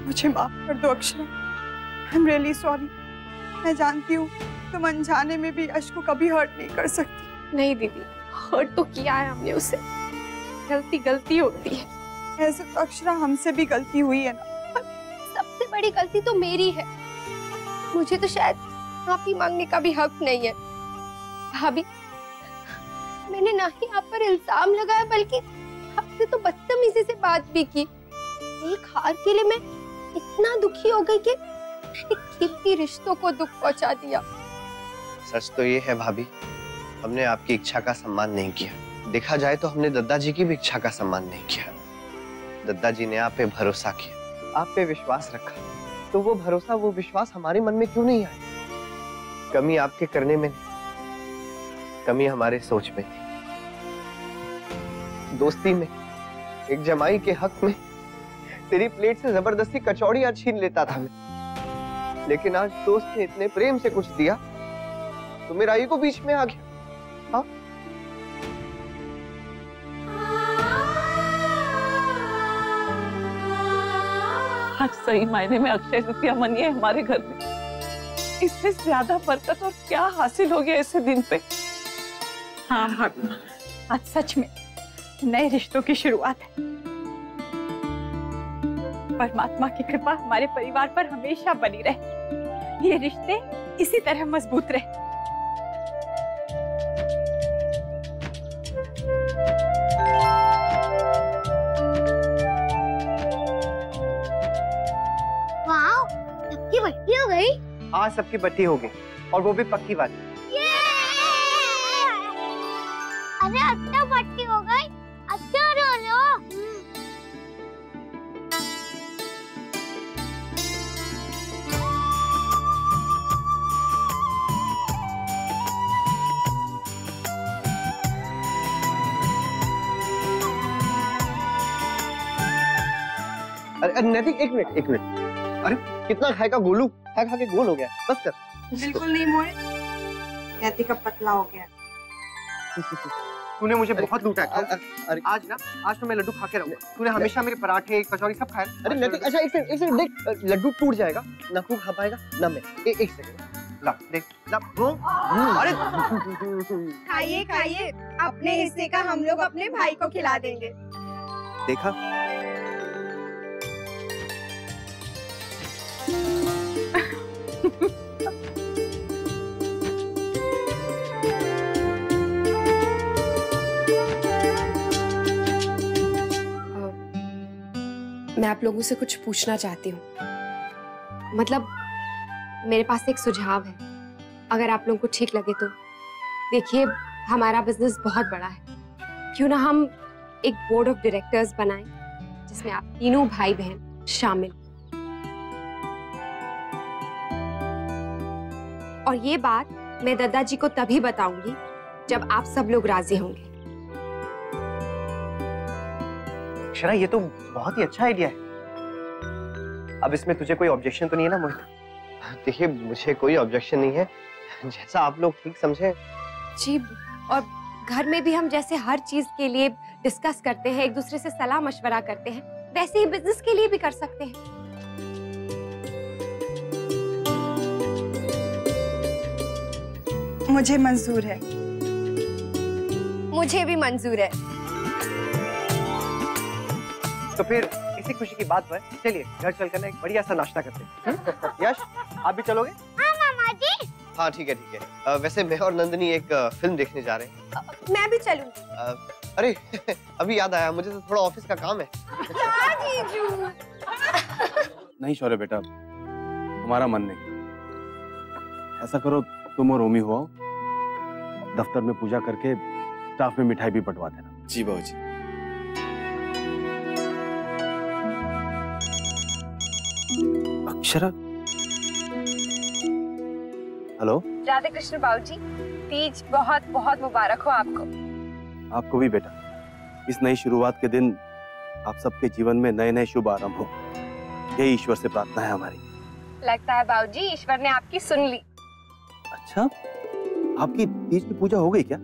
मुझे माफ कर दो Akshara. I am really sorry. मैं जानती हूँ तुम अनजाने में भी यश को कभी हर्ट नहीं कर सकती। नहीं दीदी, हर्ट तो किया है हमने उसे। गलती गलती होती है। ऐसे तो अक्षरा हमसे भी गलती हुई है ना। सबसे बड़ी गलती तो मेरी है। मुझे तो शायद माफी मांगने का भी हक नहीं है। भाभी, मैंने ना ही आप पर इल्जाम लगाया बल्कि आपसे तो बदतमीजी से बात भी की। एक हार के लिए मैं इतना दुखी हो गई कि मैंने कीमती रिश्तों को दुख पहुंचा दिया। सच तो ये है भाभी, हमने आपकी इच्छा का सम्मान नहीं किया। देखा जाए तो हमने दद्दा जी की भी इच्छा का सम्मान नहीं किया। दद्दा जी ने आप पे भरोसा किया, आप पे विश्वास रखा, तो वो भरोसा वो विश्वास हमारे मन में क्यों नहीं आया? कमी आपके करने में नहीं, कमी हमारे सोच में थी। दोस्ती में, एक जमाई के हक में तेरी प्लेट से जबरदस्ती कचौड़ियां छीन लेता था मैं, लेकिन आज दोस्त ने इतने प्रेम से कुछ दिया तो मेरा ईगो बीच में आ गया। हाँ? आज सही मायने में अक्षय तृतीया मनी है हमारे घर में। इससे ज्यादा बरकत और क्या हासिल हो गया ऐसे दिन पे। हाँ भाभी, आज सच में नए रिश्तों की शुरुआत है। परमात्मा की कृपा हमारे परिवार पर हमेशा बनी रहे। ये रिश्ते इसी तरह मजबूत रहे। वाह, सबकी बत्ती हो गई। आज सबकी बत्ती हो गई, और वो भी पक्की वाली। अरे अच्छा बत्ती हो गई, अच्छा रो लो। अरे नैतिक, एक मिनट। अरे कितना खाएगा गोलू? खा खा के गोल हो गया, बस कर। बिल्कुल नहीं मोए, नैतिक अब पतला हो गया। तूने मुझे बहुत लूटा है। अरे आज तो मैं लड्डू खा के रहूंगा। तूने हमेशा मेरे पराठे कचौरी सब खाए। अरे नैतिक, अच्छा एक सेकंड देख, लड्डू टूट जाएगा ना, तू खा पाएगा ना मैं। एक सेकंड, ला देख, ला वो। अरे खाइए खाइए, अपने हिस्से का हम लोग अपने भाई को खिला देंगे। देखा? मैं आप लोगों से कुछ पूछना चाहती हूँ। मतलब मेरे पास एक सुझाव है, अगर आप लोगों को ठीक लगे तो। देखिए, हमारा बिजनेस बहुत बड़ा है, क्यों ना हम एक बोर्ड ऑफ डायरेक्टर्स बनाएं जिसमें आप तीनों भाई बहन शामिल। और ये बात मैं दद्दा जी को तभी बताऊंगी जब आप सब लोग राजी होंगे। अक्षरा, ये तो बहुत ही अच्छा आइडिया है। अब इसमें तुझे कोई ऑब्जेक्शन तो नहीं है ना मोहित? देखिए, मुझे कोई ऑब्जेक्शन नहीं है, जैसा आप लोग ठीक समझे। जी, और घर में भी हम जैसे हर चीज के लिए डिस्कस करते हैं, एक दूसरे से सलाह मशवरा करते हैं, वैसे ही बिजनेस के लिए भी कर सकते हैं। मुझे मंजूर है। मुझे भी मंजूर है। तो फिर इसी खुशी की बात पर चलिए घर चलकर ना एक बढ़िया सा नाश्ता करते हैं। यश, आप भी चलोगे? हाँ मामा जी। हाँ ठीक है। वैसे मैं और नंदिनी एक फिल्म देखने जा रहे हैं। मैं भी चलूंगी। अरे अभी याद आया, मुझे तो थोड़ा ऑफिस का काम है। नहीं शौर्य बेटा, हमारा मन नहीं। ऐसा करो, तुम और रोमी हो, दफ्तर में पूजा करके स्टाफ में मिठाई भी बंटवा देना। जी बाबूजी। अक्षरा, हेलो। राधे कृष्ण बाबूजी, तीज बहुत बहुत मुबारक हो आपको। आपको भी बेटा। इस नई शुरुआत के दिन आप सबके जीवन में नए नए शुभ आरंभ हो, यही ईश्वर से प्रार्थना है हमारी। लगता है बाबूजी ईश्वर ने आपकी सुन ली। अच्छा, आपकी तीज की पूजा हो गई क्या?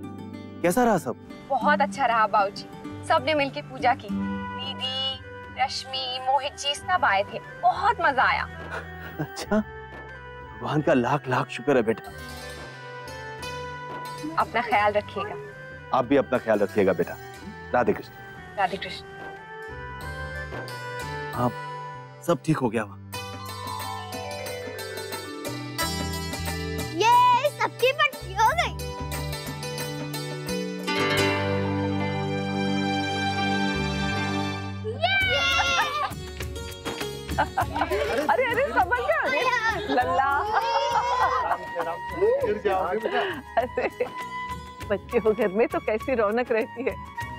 कैसा रहा सब? बहुत अच्छा रहा बाबूजी, सबने मिलके पूजा की। दीदी, रश्मि, मोहित जी सब आए थे, बहुत मजा आया। अच्छा, भगवान का लाख लाख शुक्र है बेटा। अपना ख्याल रखिएगा। आप भी अपना ख्याल रखिएगा बेटा। राधे कृष्ण। राधे कृष्ण। हाँ, सब ठीक हो गया वहाँ। ये सबकी पट्टी हो गई। अरे अरे समझ गया लल्ला। अरे बच्चे हो घर में तो कैसी रौनक रहती है।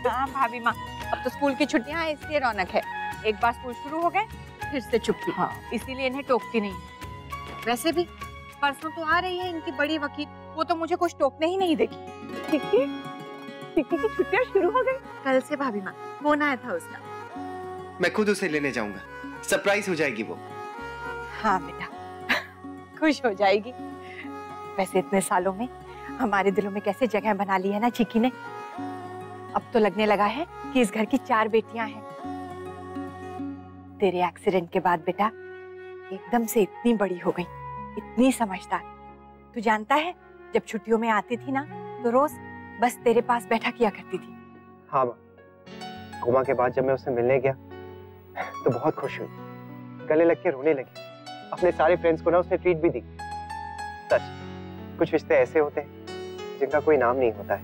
हाँ भाभी माँ, अब तो स्कूल की छुट्टियां हैं इसलिए रौनक है। एक बार स्कूल शुरू हो गए फिर से चुप्पी। हाँ। इसीलिए इन्हें टोकती नहीं। वैसे भी परसों तो आ रही है इनकी बड़ी वकील, वो तो मुझे कुछ टोकने ही नहीं देगी। चिक्की चिक्की की छुट्टियां शुरू हो गई। कल से भाभी माँ फोन आया था उसका। मैं खुद उसे लेने जाऊंगा, सरप्राइज हो जाएगी वो। हाँ बेटा, खुश हो जाएगी। वैसे इतने सालों में हमारे दिलों में कैसे जगह बना ली है ना चिक्की ने। अब तो लगने लगा है कि इस घर की 4 बेटियां हैं। तेरे एक्सीडेंट के बाद बेटा एकदम से इतनी बड़ी हो गई, इतनी समझदार। तू जानता है जब छुट्टियों में आती थी ना तो रोज बस तेरे पास बैठा किया करती थी। हाँ माँ, कोमा के बाद जब मैं उससे मिलने गया तो बहुत खुश हुई, गले लग के रोने लगी। अपने सारे फ्रेंड्स को ना उसने ट्रीट भी दी। सच, कुछ रिश्ते ऐसे होते हैं जिनका कोई नाम नहीं होता है,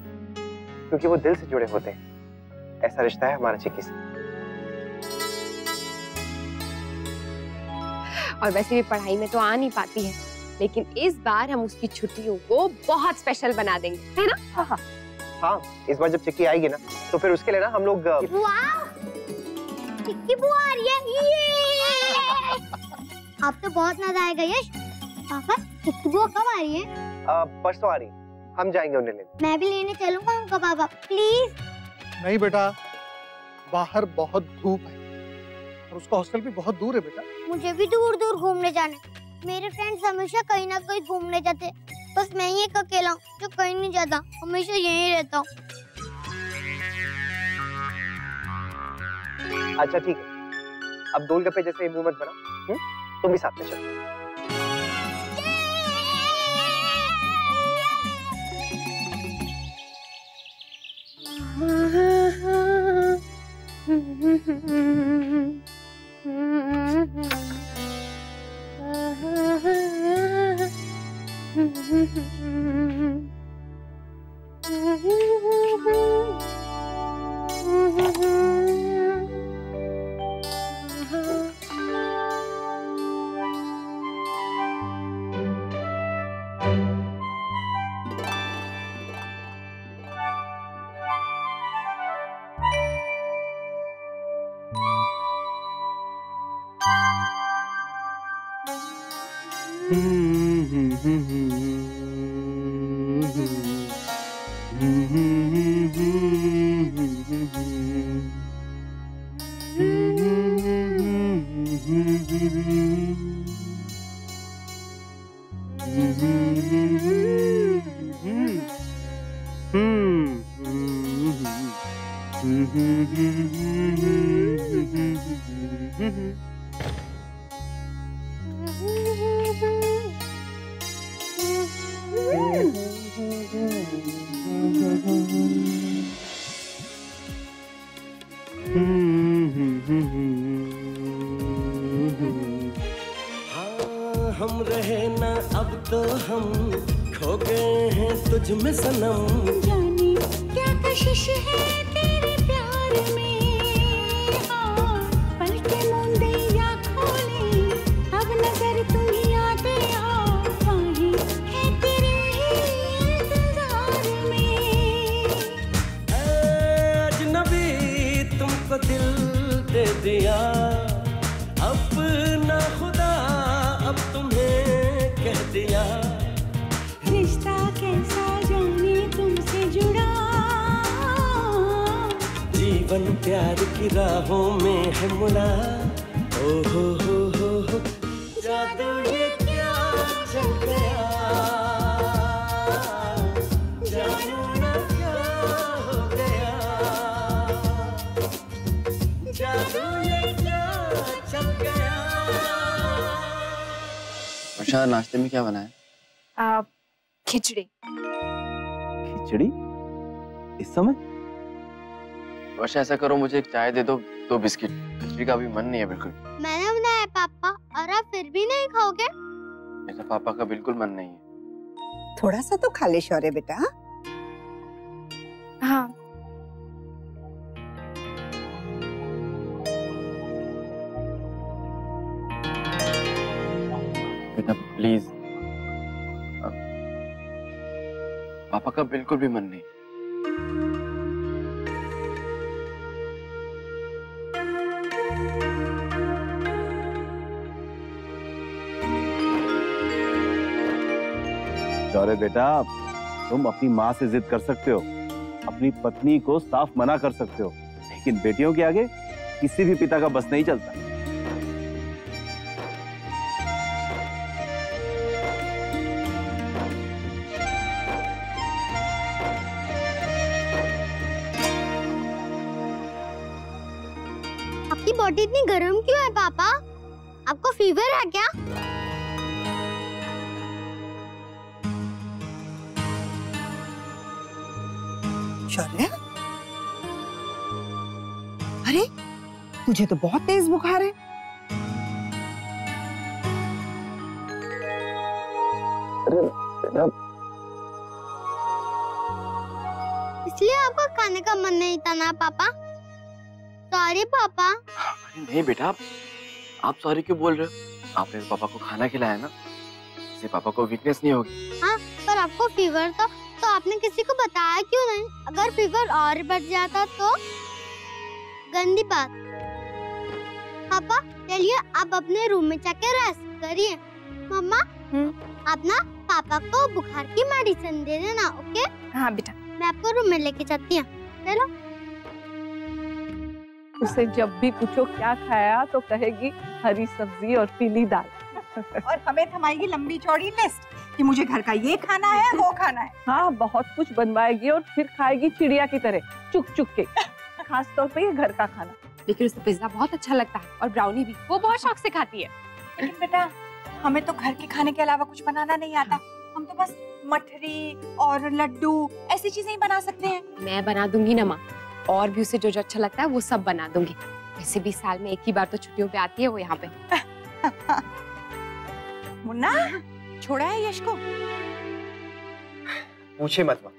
क्योंकि वो दिल से जुड़े होते हैं। ऐसा रिश्ता है हमारा चिक्की से। और वैसे भी पढ़ाई में तो आ नहीं पाती है, लेकिन इस बार हम उसकी छुट्टियों को बहुत स्पेशल बना देंगे, है ना? हाँ, इस बार जब चिक्की आएगी ना तो फिर उसके लिए ना हम लोग चिक्की बुआ आ रही है। ये अब तो बहुत मजा आएगा यश। पापा, चिक्की बुआ कब आ रही है? परसों आ रही है, हम जाएंगे उन्हें लेने। मैं भी लेने चलूंगा उनका पापा, प्लीज। नहीं बेटा, बाहर बहुत धूप है और उसका हॉस्टल भी बहुत दूर है बेटा। मुझे भी दूर दूर घूमने जाने। मेरे फ्रेंड्स हमेशा कहीं ना कहीं घूमने जाते, बस मैं ही एक अकेला हूँ जो कहीं नहीं जाता, हमेशा यहीं रहता हूँ। अच्छा ठीक है, अब गोलगप्पे जैसे मुंह मत बना। तुम भी साथ में चलो। हम रहे ना अब तो हम खो गए हैं तुझ में सनम। जाने क्या कशिश है तेरे प्यार में, हाँ पलके मूंदे या खोले अब नजर तुम ही आते हो, बाहें है तेरे ही इंतजार में। अजनबी तुमको दिल दे दिया अपना खुदा, अब तुम्हें कह दिया। रिश्ता कैसा जाने तुमसे जुड़ा, जीवन प्यार की राहों में है मुड़ा। ओ हो जादू ये क्या चल गया, जानू ना क्या हो गया, जादू ये क्या उषा, नाश्ते में क्या बनाया? खिचड़ी। खिचड़ी इस समय? वर्षा, ऐसा करो, मुझे एक चाय दे दो, 2 बिस्किट। खिचड़ी का भी मन नहीं है बिल्कुल। मैंने बनाया पापा, और आप फिर भी नहीं खाओगे? मेरा पापा का बिल्कुल मन नहीं है। थोड़ा सा तो खा ले शौर्य बेटा। हाँ। बेटा प्लीज, पापा का बिल्कुल भी मन नहीं। शौर्य बेटा, तुम अपनी माँ से जिद कर सकते हो, अपनी पत्नी को साफ मना कर सकते हो, लेकिन बेटियों के आगे किसी भी पिता का बस नहीं चलता। आपकी बॉडी इतनी गर्म क्यों है पापा? आपको फीवर है क्या? शौर्य, अरे तुझे तो बहुत तेज बुखार है। अरे बेटा, इसलिए आपका खाने का मन नहीं था ना पापा? सॉरी पापा। अरे नहीं बेटा, आप सॉरी क्यों बोल रहे हो? आपने पापा को खाना खिलाया ना, इससे पापा को वीकनेस नहीं होगी। हाँ, पर आपको फीवर था तो आपने किसी को बताया क्यों नहीं? अगर फीवर और बढ़ जाता तो? गंदी बात। पापा चलिए आप अपने रूम में जाके रेस्ट करिए। मम्मा आप ना पापा को बुखार की मेडिसिन दे देना, ओके? हाँ बेटा। मैं आपको रूम में लेके जाती हूँ। चलो। उसे जब भी पूछो क्या खाया तो कहेगी हरी सब्जी और पीली दाल। और हमें थमाएगी लंबी चौड़ी लिस्ट कि मुझे घर का ये खाना है, वो खाना है। हाँ, बहुत कुछ बनवाएगी और फिर खाएगी चिड़िया की तरह चुक चुक के। खास तौर पे ये घर का खाना। लेकिन उसे पिज्जा बहुत अच्छा लगता है और ब्राउनी भी, वो बहुत शौक से खाती है। लेकिन बेटा हमें तो घर के खाने के अलावा कुछ बनाना नहीं आता। हम तो बस मठरी और लड्डू ऐसी चीजें ही बना सकते हैं। मैं बना दूंगी ना माँ, और भी उसे जो जो अच्छा लगता है वो सब बना दूंगी। वैसे भी साल में एक ही बार तो छुट्टियों पे आती है वो यहाँ पे। मुन्ना, छोड़ा है यश को? पूछे मत माँ,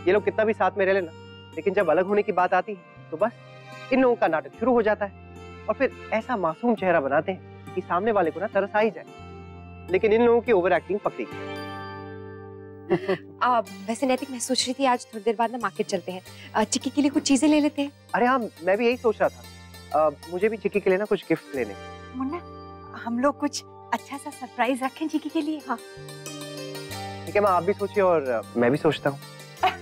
ये लोग कितना भी साथ में रह लेना, लेकिन जब अलग होने की बात आती है तो बस इन लोगों का नाटक शुरू हो जाता है और फिर ऐसा मासूम चेहरा बनाते हैं कि सामने वाले को ना तरस आ ही जाए। लेकिन इन लोगों की ओवर एक्टिंग पक्की। वैसे नैतिक, मैं सोच रही थी आज थोड़ी देर बाद ना मार्केट चलते हैं, चिक्की के लिए कुछ चीजें ले लेते हैं। अरे हाँ, मैं भी यही सोच रहा था। मुझे भी चिक्की के लिए ना कुछ गिफ्ट लेने। मुन्ना, हम लोग कुछ अच्छा सा सरप्राइज रखें चिक्की के लिए। हाँ ठीक है माँ, आप भी सोचिए और मैं भी सोचता हूँ।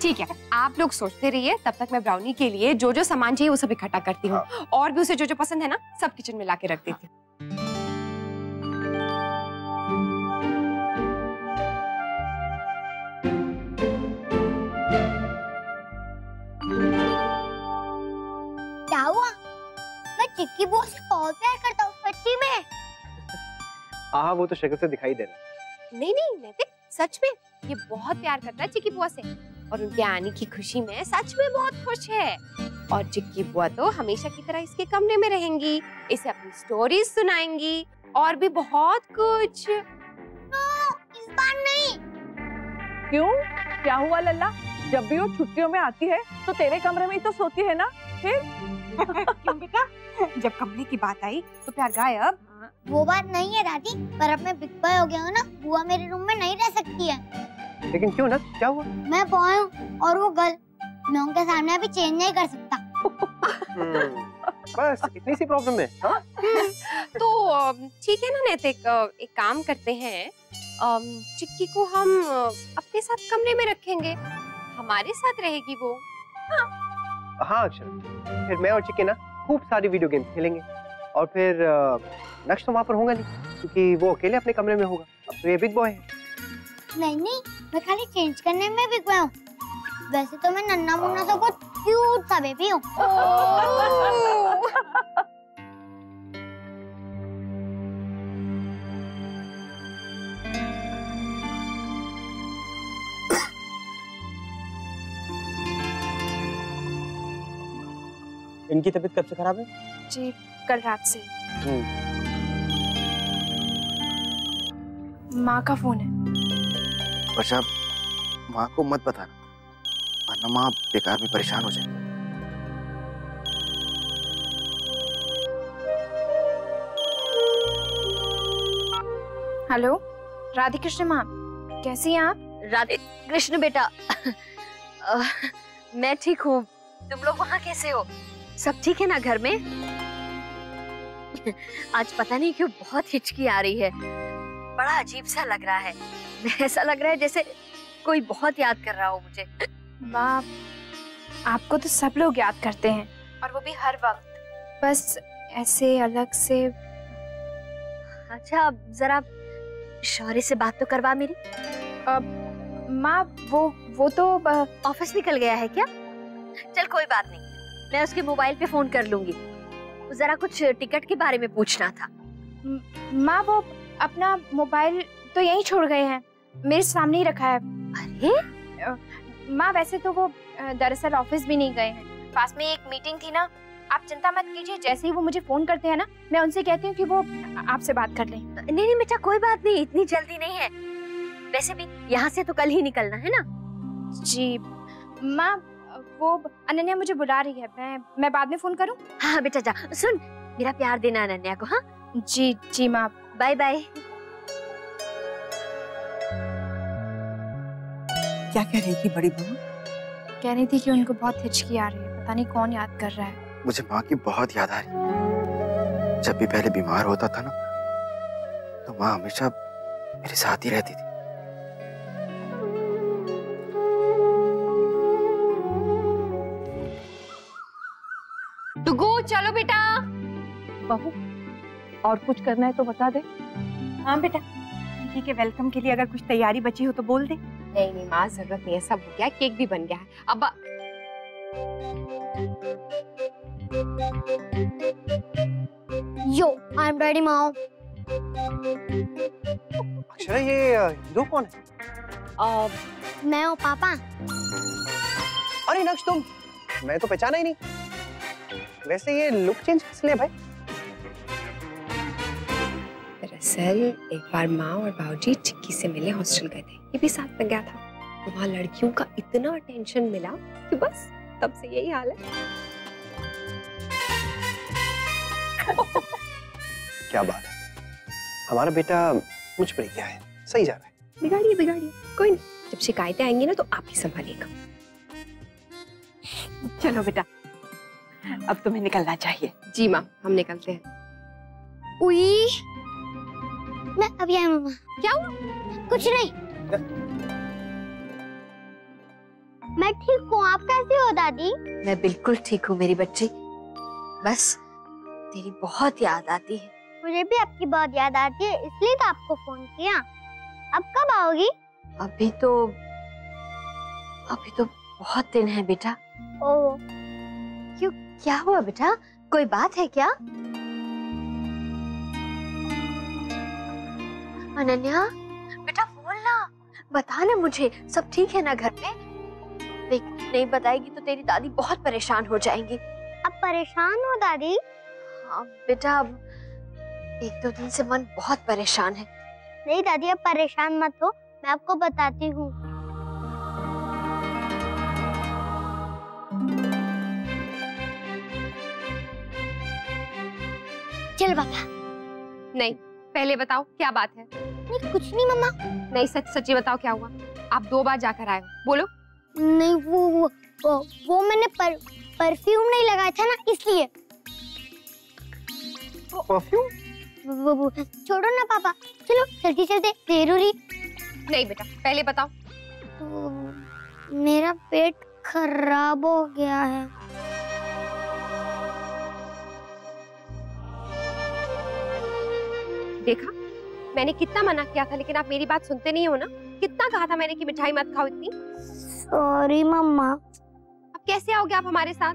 ठीक है, आप लोग सोचते रहिए, तब तक मैं ब्राउनी के लिए जो जो सामान चाहिए वो सब इकट्ठा करती हूँ। और भी उसे जो जो पसंद है ना सब किचन में लाके रख देती हूँ। क्या हुआ? मैं चिक्की बुआ से बहुत प्यार करता हूँ, सच्ची में। हाँ, वो तो शक्ल से दिखाई दे रहा। नहीं नहीं नैतिक, सच में ये बहुत प्यार करता है चिक्की बुआ से, और उनके आने की खुशी में सच में बहुत खुश है। और चिक्की बुआ तो हमेशा की तरह इसके कमरे में रहेंगी, इसे अपनी स्टोरीज सुनाएंगी और भी बहुत कुछ। इस बार नहीं। क्यों? क्या हुआ लल्ला? जब भी वो छुट्टियों में आती है तो तेरे कमरे में ही तो सोती है ना? फिर क्यों बेटा? जब कमरे की बात आई तो प्यार गायब। वो बात नहीं है दादी, पर अब मैं बिग बॉय हो गया हूँ ना, बुआ मेरे रूम में नहीं रह सकती है। लेकिन क्यों ना, क्या हुआ? मैं बॉय हूँ और वो गर्ल, मैं उनके सामने अभी चेंज नहीं कर सकता। बस इतनी सी प्रॉब्लम है। हाँ? तो ठीक है ना नैतिक, एक काम करते हैं, चिक्की को हम अपने साथ कमरे में रखेंगे, हमारे साथ रहेगी वो। हाँ अक्षर, फिर मैं और चिक्की ना खूब सारी वीडियो गेम्स खेलेंगे और फिर नक्श तो वहाँ पर होगा नहीं क्योंकि वो अकेले अपने कमरे में होगा। अब तो ये बिग बॉय है। नहीं नहीं, मैं खाली चेंज करने में बिग बॉय हूँ। वैसे तो मैं नन्ना मुन्ना सा बहुत क्यूट सा बेबी हूँ। इनकी तबीयत कब से खराब है? जी कल रात से। माँ का फोन है। वर्षा, माँ को मत बताना, वरना माँ बेकार में परेशान हो जाएगी। हेलो राधे कृष्ण माँ, कैसी हैं आप? राधे कृष्ण बेटा, मैं ठीक हूँ। तुम लोग वहाँ कैसे हो? सब ठीक है ना घर में? आज पता नहीं क्यों बहुत हिचकी आ रही है, बड़ा अजीब सा लग रहा है। ऐसा लग रहा है जैसे कोई बहुत याद कर रहा हो मुझे। माँ, आपको तो सब लोग याद करते हैं, और वो भी हर वक्त, बस ऐसे अलग से। अच्छा, जरा शौर्य से बात तो करवा मेरी। माँ, वो तो ऑफिस निकल गया है क्या? चल कोई बात नहीं, मैं उसके मोबाइल पे फोन कर लूंगी। जरा कुछ टिकट के बारे में पूछना था। माँ, वो अपना मोबाइल तो यहीं छोड़ गए हैं, मेरे सामने ही रखा है। अरे माँ, वैसे तो वो दरअसल ऑफिस भी नहीं गए हैं, पास में एक मीटिंग थी ना। आप चिंता मत कीजिए, जैसे ही वो मुझे फोन करते हैं ना, मैं उनसे कहती हूँ कि वो आपसे बात कर लें। नहीं बेटा, कोई बात नहीं, इतनी जल्दी नहीं है। वैसे भी यहाँ से तो कल ही निकलना है ना। जी माँ, वो अनन्या मुझे बुला रही है, मैं बाद में फोन करूँ? हाँ बेटा जा, सुन मेरा प्यार देना अनन्या को। हाँ जी जी माँ, बाय बाय। क्या कह रही थी बड़ी बहू? कह रही थी कि उनको बहुत हिचकी आ रही है, पता नहीं कौन याद कर रहा है। मुझे माँ की बहुत याद आ रही है। जब भी पहले बीमार होता था ना, तो माँ हमेशा मेरे साथ ही रहती थी। टुगु, चलो बेटा। बहू, और कुछ करना है तो बता दे। हाँ बेटा, दीदी के वेलकम के लिए अगर कुछ तैयारी बची हो तो बोल दे। नहीं नहीं माँ, जरूरत नहीं है, सब हो गया, केक भी बन गया है। अब यो, आई एम रेडी माँ। अक्षरा, ये हीरो कौन है? मैं हूँ पापा। अरे नक्श, तुम? मैं तो पहचाना ही नहीं। वैसे ये लुक चेंज किस लिए भाई? दरअसल एक बार माँ और बाबूजी चिक्की से मिले, हॉस्टल गए थे, ये भी साथ में गया था। तो वहाँ लड़कियों का इतना अटेंशन मिला कि बस तब से यही हाल है। क्या बात है, हमारा बेटा मुझ पर क्या है, सही जा रहा है। बिगाड़िए बिगाड़िए, कोई नहीं, जब शिकायतें आएंगी ना तो आप ही संभालिएगा। चलो बेटा, अब तुम्हें निकलना चाहिए। जी माँ, हम निकलते हैं। उई, मैं अभी आई मम्मा। क्या हुआ? कुछ नहीं, मैं ठीक हूँ। आप कैसे हो दादी? मैं बिल्कुल ठीक हूँ मेरी बच्ची, बस तेरी बहुत याद आती है। मुझे भी आपकी बहुत याद आती है, इसलिए तो आपको फोन किया। अब कब आओगी? अभी तो बहुत दिन है बेटा। ओह, क्यों, क्या हुआ बेटा? कोई बात है क्या? अनन्या बेटा बोलना, बता ना मुझे, सब ठीक है ना घर पे? देख, नहीं बताएगी तो तेरी दादी बहुत परेशान हो जाएंगी। अब परेशान हो दादी? हाँ बेटा, अब एक दो दिन से मन बहुत परेशान है। नहीं दादी, अब परेशान मत हो, मैं आपको बताती हूँ। चल पापा। नहीं, पहले बताओ क्या बात है। नहीं कुछ नहीं मम्मा। नहीं, सच्ची बताओ क्या हुआ। आप 2 बार जाकर आए हो, बोलो। नहीं, वो मैंने परफ्यूम नहीं लगाया था ना, इसलिए। परफ्यूम? छोड़ो ना पापा, चलो जल्दी चलते, देर हो रही। नहीं बेटा, पहले बताओ। तो मेरा पेट खराब हो गया है। देखा, मैंने कितना मना किया था, लेकिन आप मेरी बात सुनते नहीं हो ना। कितना कहा था मैंने कि मिठाई मत खाओ इतनी। सॉरी मम्मा। अब कैसे आओगे आप हमारे साथ?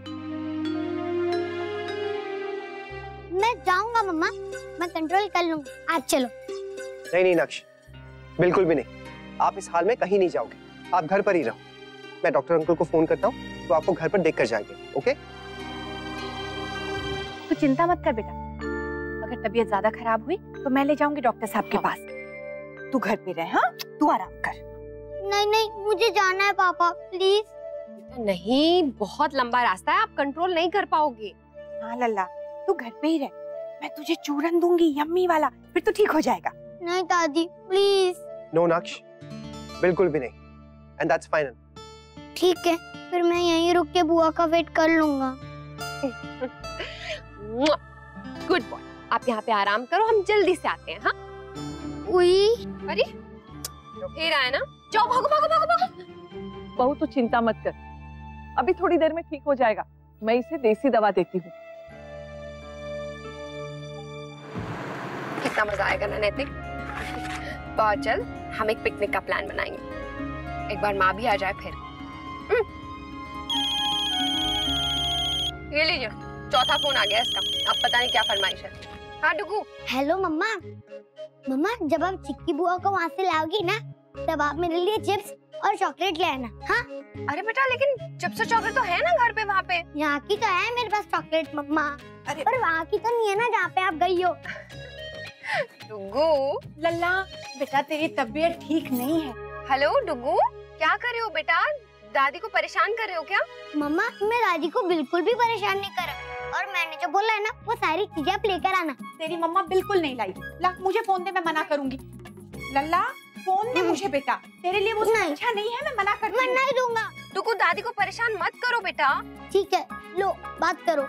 मैं जाऊंगा मम्मा, मैं कंट्रोल कर लूंगा, आप चलो। नहीं नहीं नक्श, बिल्कुल भी नहीं। आप इस हाल में कहीं नहीं जाओगे, आप घर पर ही रहो। मैं डॉक्टर अंकल को फोन करता हूँ, तो आपको घर पर देख कर जाएंगे। ओके? तू चिंता मत कर बेटा, अगर तबीयत ज्यादा खराब हुई तो मैं ले जाऊंगी डॉक्टर साहब के पास। तू घर पे रह, हाँ? तू आराम कर। नहीं नहीं, मुझे जाना है पापा, प्लीज। नहीं, बहुत लंबा रास्ता है, आप कंट्रोल नहीं कर पाओगे। हाँ लल्ला, तू घर पे ही रह, मैं तुझे चूरन दूंगी यम्मी वाला, फिर तो ठीक हो जाएगा। नहीं दादी प्लीज। नो नक्श, बिल्कुल भी नहीं। And that's final. ठीक है, फिर मैं यहीं रुक के बुआ का वेट कर लूंगा। गुड बॉय, आप यहाँ पे आराम करो, हम जल्दी से आते हैं। हाँ? उई, अरे फिर आए ना, जाओ भागो भागो भागो भागो। बहू तू चिंता मत कर, अभी थोड़ी देर में ठीक हो जाएगा। मैं इसे देसी दवा देती हूँ। कितना मजा आएगा ना नैतिक। बहुत जल्द हम एक पिकनिक का प्लान बनाएंगे, एक बार माँ भी आ जाए फिर। ये लीजिए, चौथा फोन आ गया इसका, अब पता नहीं क्या फरमाइश है। हाँ डुगू। हेलो मम्मा। मम्मा, जब आप चिक्की बुआ को वहाँ से लाओगी ना, तब आप मेरे लिए चिप्स और चॉकलेट ले आना। हाँ? अरे बेटा, लेकिन चिप्स और चॉकलेट तो है ना घर पे वहाँ पे। यहाँ की तो है मेरे पास चॉकलेट मम्मा, पर वहाँ की तो नहीं है ना जहाँ पे आप गई हो। डुगू। लल्ला बेटा, तेरी तबीयत ठीक नहीं है। हेलो डुगू, क्या कर रहे हो बेटा? दादी को परेशान कर रहे हो क्या? मम्मा, मैं दादी को बिल्कुल भी परेशान नहीं कर रहा, और मैंने जो बोला है ना, वो सारी चीजें आप लेकर आना। तेरी मम्मा बिल्कुल नहीं लाई। ला, मुझे फोन दे, मैं मना करूंगी। लल्ला फोन दे मुझे बेटा, तेरे लिए वो अच्छा नहीं है, मैं मना करती हूँ। मैं नहीं दूंगा। डुगू, दादी को परेशान मत करो बेटा। ठीक है, लो बात करो।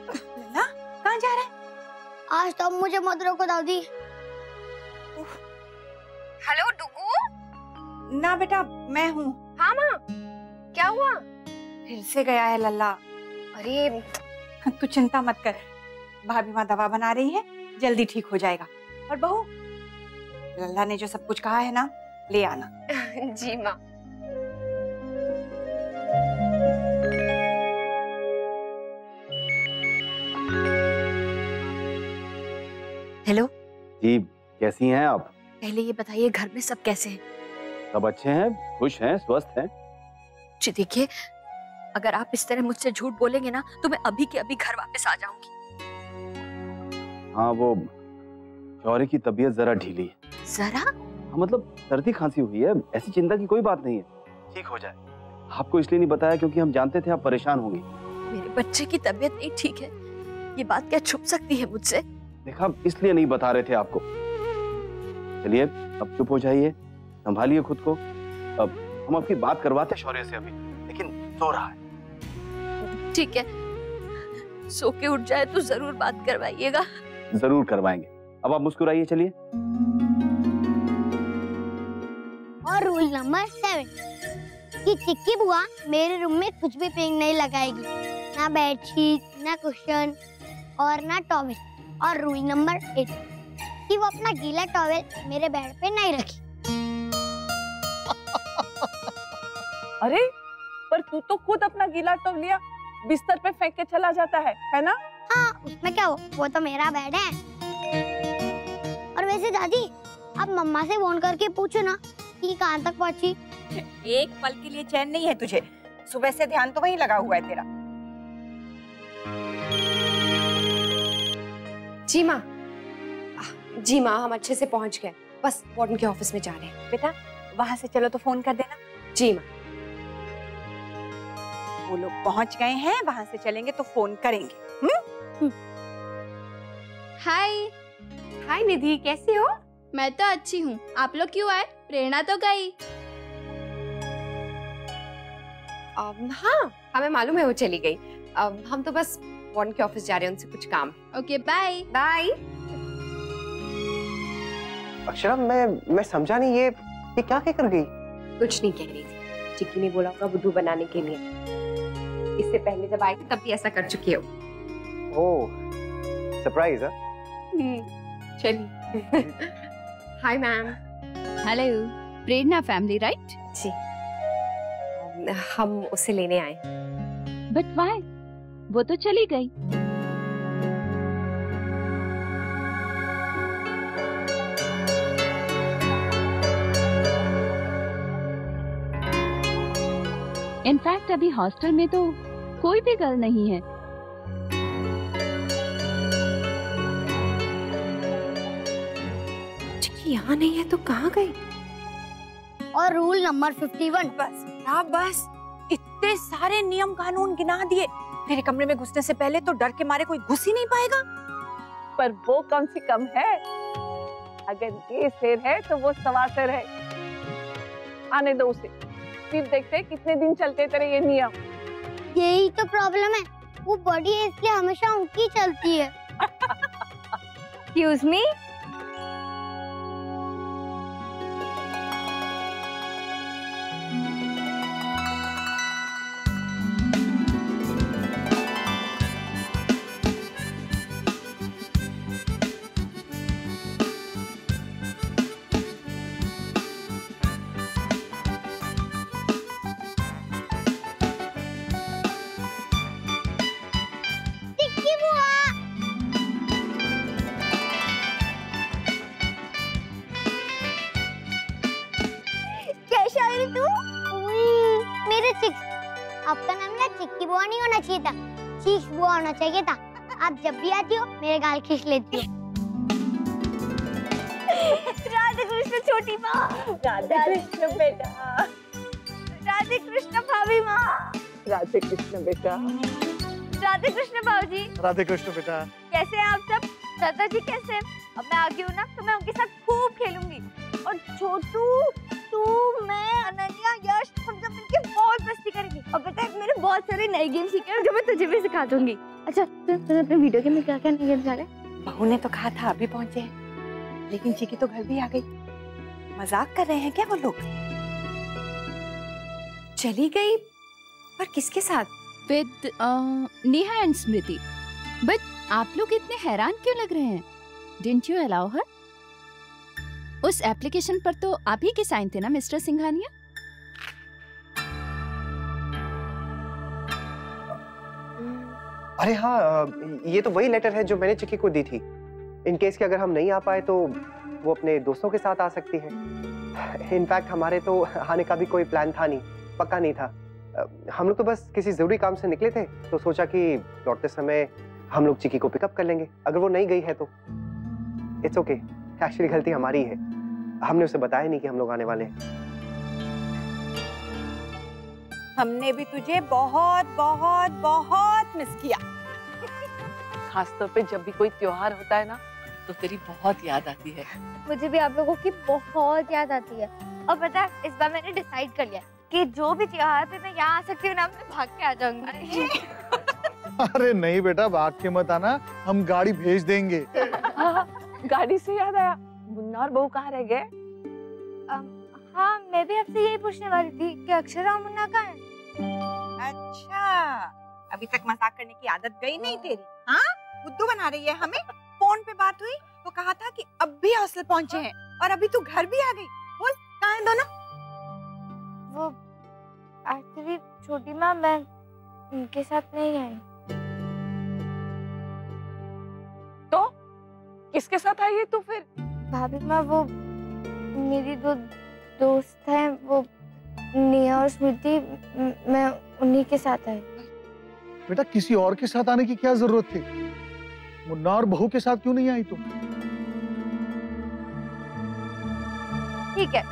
लल्ला कहाँ जा रहा है? आज तो मुझे मत रोको दादी। हेलो डुगू। ना बेटा, मैं हूँ। हाँ माँ, क्या हुआ? फिर से गया है लल्ला। अरे तू चिंता मत कर, भाभी माँ दवा बना रही है, जल्दी ठीक हो जाएगा। और बहू, लल्ला ने जो सब कुछ कहा है ना, ले आना। जी माँ। हेलो जी, कैसी हैं आप? पहले ये बताइए, घर में सब कैसे हैं? सब अच्छे हैं, खुश हैं, स्वस्थ हैं। जी देखिए, अगर आप इस तरह मुझसे झूठ बोलेंगे ना, तो मैं अभी के अभी घर वापस आ जाऊंगी। हाँ, वो शौर्य की तबीयत जरा ढीली है। जरा? हाँ, मतलब सर्दी खांसी हुई है, ऐसी चिंता की कोई बात नहीं है, ठीक हो जाए। आपको इसलिए नहीं बताया क्योंकि हम जानते थे आप परेशान होंगे। मेरे बच्चे की तबीयत नहीं ठीक है, ये बात क्या छुप सकती है मुझसे? देखा, इसलिए नहीं बता रहे थे आपको। चलिए अब चुप हो जाइए, संभालिए खुद को। अब हम आपकी बात करवाते शौर्य से अभी, लेकिन सो रहा है। ठीक है, सो के उठ जाए तो जरूर बात करवाइएगा। जरूर करवाएंगे। अब आप मुस्कुराइए, चलिए। और रूल नंबर 7 कि चिक्की बुआ मेरे रूम में कुछ भी पेंग नहीं लगाएगी, ना बेडशीट, ना कुशन और ना टॉवेल। और रूल नंबर 8 कि वो अपना गीला टॉवेल मेरे बेड पे नहीं रखी। अरे पर तू तो खुद अपना गीला टॉवलिया बिस्तर पे फेंक के चला जाता है ना? हाँ, उसमें क्या हो, वो तो मेरा बेड है। और वैसे दादी, आप मम्मा से फोन करके पूछो ना कि कहाँ तक पहुँची। एक पल के लिए चैन नहीं है तुझे, सुबह से ध्यान तो वहीं लगा हुआ है तेरा। जी माँ। जी माँ, हम अच्छे से पहुँच गए, बस वार्डन के ऑफिस में जा रहे हैं। बेटा वहां से चलो तो फोन कर देना। जी माँ। वो लोग पहुंच गए हैं, वहां से चलेंगे तो फोन करेंगे। हाय। हाय निधि, कैसी हो? मैं तो अच्छी हूँ, आप लोग क्यों आए? प्रेरणा तो गई। हाँ, हमें मालूम है वो चली गई। हम तो बस वार्डन के ऑफिस जा रहे हैं, उनसे कुछ काम है। Okay bye. बाय। अक्षरा, मैं समझा नहीं, ये क्या कहकर गई? कुछ नहीं कह रही थी, चिक्की ने बोला होगा बुद्धू बनाने के लिए। इससे पहले जब आई थी तब भी ऐसा कर चुकी हो। ओह, सरप्राइज है। चलिए। Hi ma'am. हेलो, प्रेरणा फैमिली राइट? जी। हम उसे लेने आए। But why? वो तो चली गई। इनफैक्ट अभी हॉस्टल में तो कोई भी गर्ल नहीं है। यहाँ नहीं है तो कहाँ गई? और रूल नंबर 51। बस ना, बस इतने सारे नियम कानून गिना दिए। तेरे कमरे में घुसने से पहले तो डर के मारे कोई घुस ही नहीं पाएगा। पर वो कम से कम है। अगर ये शेर है तो वो सवा शेर है। आने दो उसे, फिर देखते हैं कितने दिन चलते तेरे ये नियम। यही तो प्रॉब्लम है, वो बड़ी है इसलिए हमेशा उनकी चलती है। एक्सक्यूज मी, आपका नाम ना चिक्की बुआ नहीं होना चाहिए था, चीक्स बुआ होना चाहिए था। आप जब भी आती हो मेरे गाल खींच लेती हो। राधे कृष्ण छोटी माँ, राधे कृष्ण बेटा, राधे कृष्ण भाभी माँ, राधे कृष्ण बेटा, राधे कृष्ण भाजी, राधे कृष्ण बेटा। कैसे हैं आप सब? दादा जी कैसे हैं? अब मैं आ गई हूँ ना तो मैं उनके साथ खूब खेलूंगी। और छोटू, तू, मैं, अनन्या, यश हम सब मिलके बहुत मस्ती करेंगे। और पता है मैंने बहुत सारे नए गेम सीखे हैं जो मैं तुझे भी सिखा दूंगी। अच्छा तूने अपने वीडियो गेम में क्या क्या नए गेम डाले? बहू ने तो कहा था अभी पहुंचे हैं, लेकिन चिकी तो घर भी आ गई। मजाक कर रहे हैं क्या वो लोग? चली गई, पर किसके साथ? With Neha and Smriti. But आप लोग इतने हैरान क्यों लग रहे हैं? Didn't you allow her? उस एप्लीकेशन पर तो आप ही के साइन थे ना मिस्टर सिंघानिया? अरे हाँ, ये तो वही लेटर है जो मैंने चिक्की को दी थी। इन केस कि अगर हम नहीं आ पाए तो वो अपने दोस्तों के साथ आ सकती है। इनफैक्ट हमारे तो आने का भी कोई प्लान था नहीं, पक्का नहीं था। हम लोग तो बस किसी जरूरी काम से निकले थे, तो सोचा कि लौटते समय हम लोग चिक्की को पिकअप कर लेंगे। अगर वो नहीं गई है तो इट्स ओके। एक्चुअली गलती हमारी है, हमने उसे बताया नहीं कि हम लोग आने वाले हैं। हमने भी तुझे बहुत बहुत बहुत मिस किया। खासतौर पे जब भी कोई त्योहार होता है ना तो तेरी बहुत याद आती है। मुझे भी आप लोगों की बहुत याद आती है। और पता है इस बार मैंने डिसाइड कर लिया कि जो भी त्योहार पे मैं यहाँ आ सकती हूँ ना, मैं भाग के आ जाऊंगी। अरे नहीं बेटा, भाग के मत आना, हम गाड़ी भेज देंगे। गाड़ी से याद आया, मुन्ना और बहू कहाँ रह गए? हाँ, मैं भी आपसे यही पूछने वाली थी कि अक्षरा और मुन्ना कहाँ हैं? अच्छा, अभी तक मजाक करने की आदत गई नहीं तेरी? हाँ, बुद्धू बना रही है हमें। फोन पे बात हुई तो कहा था कि अब भी हॉस्टल पहुंचे हैं, और अभी तू घर भी आ गई। बोल, कहाँ हैं दोनों? वो एक्चुअली छोटी माँ, मैं उनके साथ नहीं आई। तो किसके साथ आई है तू फिर? भाभी माँ, वो मेरी दो दोस्त हैं, वो नेहा और स्मृति, मैं उन्हीं के साथ आई। बेटा किसी और के साथ आने की क्या जरूरत थी? मुन्ना और बहू के साथ क्यों नहीं आई तुम? ठीक है,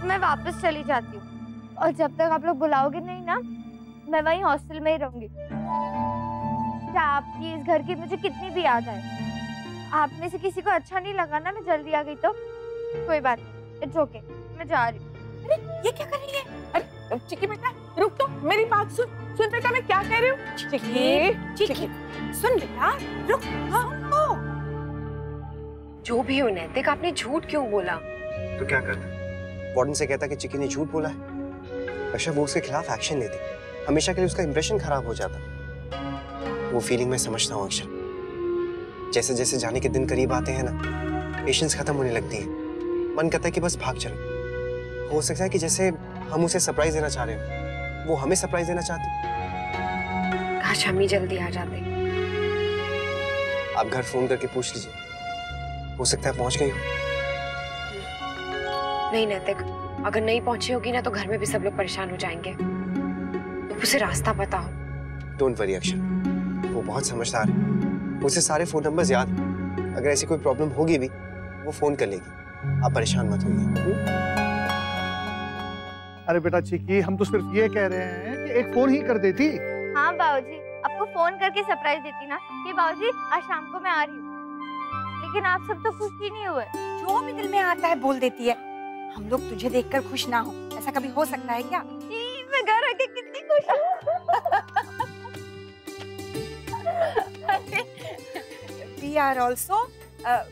मैं वापस चली जाती हूँ, और जब तक आप लोग बुलाओगे नहीं ना, मैं वहीं हॉस्टल में ही रहूंगी। क्या आपकी इस घर की मुझे कितनी भी याद आए। आप में से किसी को अच्छा नहीं लगा ना मैं जल्दी आ गई तो कोई बात नहीं, इट्स ओके, मैं जा रही हूँ। अरे ये क्या कर रही है? अरे चिक्की बेटा रुक तो, मेरी बात सुन। सुन बेटा, मैं क्या कह रही हूँ? चिक्की सुन बेटा, रुक। हाँ, जो भी हो नैतिक, आपने झूठ क्यों बोला? तो क्या करता? वार्डन से कहता कि चिक्की ने झूठ बोला है, अच्छा वो उसके खिलाफ एक्शन लेती, हमेशा के लिए उसका इंप्रेशन खराब हो जाता। वो फीलिंग मैं समझता हूँ अक्षर। जैसे जैसे जाने के दिन करीब आते हैं ना, पेशेंस खत्म होने लगती है, मन करता है कि बस भाग चलो। हो सकता है कि जैसे हम उसे सरप्राइज देना चाह रहे हो, वो हमें सरप्राइज देना चाहती। काश हम ही जल्दी आ जाते। आप घर फोन करके पूछ लीजिए, हो सकता है पहुंच गई हो। नहीं नैतिक, अगर नहीं पहुंची होगी ना तो घर में भी सब लोग परेशान हो जाएंगे। तो उसे रास्ता बताओ। डोंट वरी अक्षरा, वो बहुत समझदार है, उसे सारे फोन नंबर्स याद हैं। अगर ऐसी कोई प्रॉब्लम होगी भी वो फोन कर लेगी, आप परेशान मत होइए। अरे बेटा चिकी, हम तो सिर्फ ये कह रहे हैं कि एक फोन ही कर देती। हाँ बाबूजी, आपको फोन करके सरप्राइज देती ना कि बाबूजी आज शाम को मैं आ रही हूँ, लेकिन आप सब तो खुश ही नहीं हुए। जो भी दिल में आता है बोल देती है। हम लोग तुझे देखकर खुश ना हो, ऐसा कभी हो सकता है क्या? मैं घर आके कितनी खुश हूँ। We are also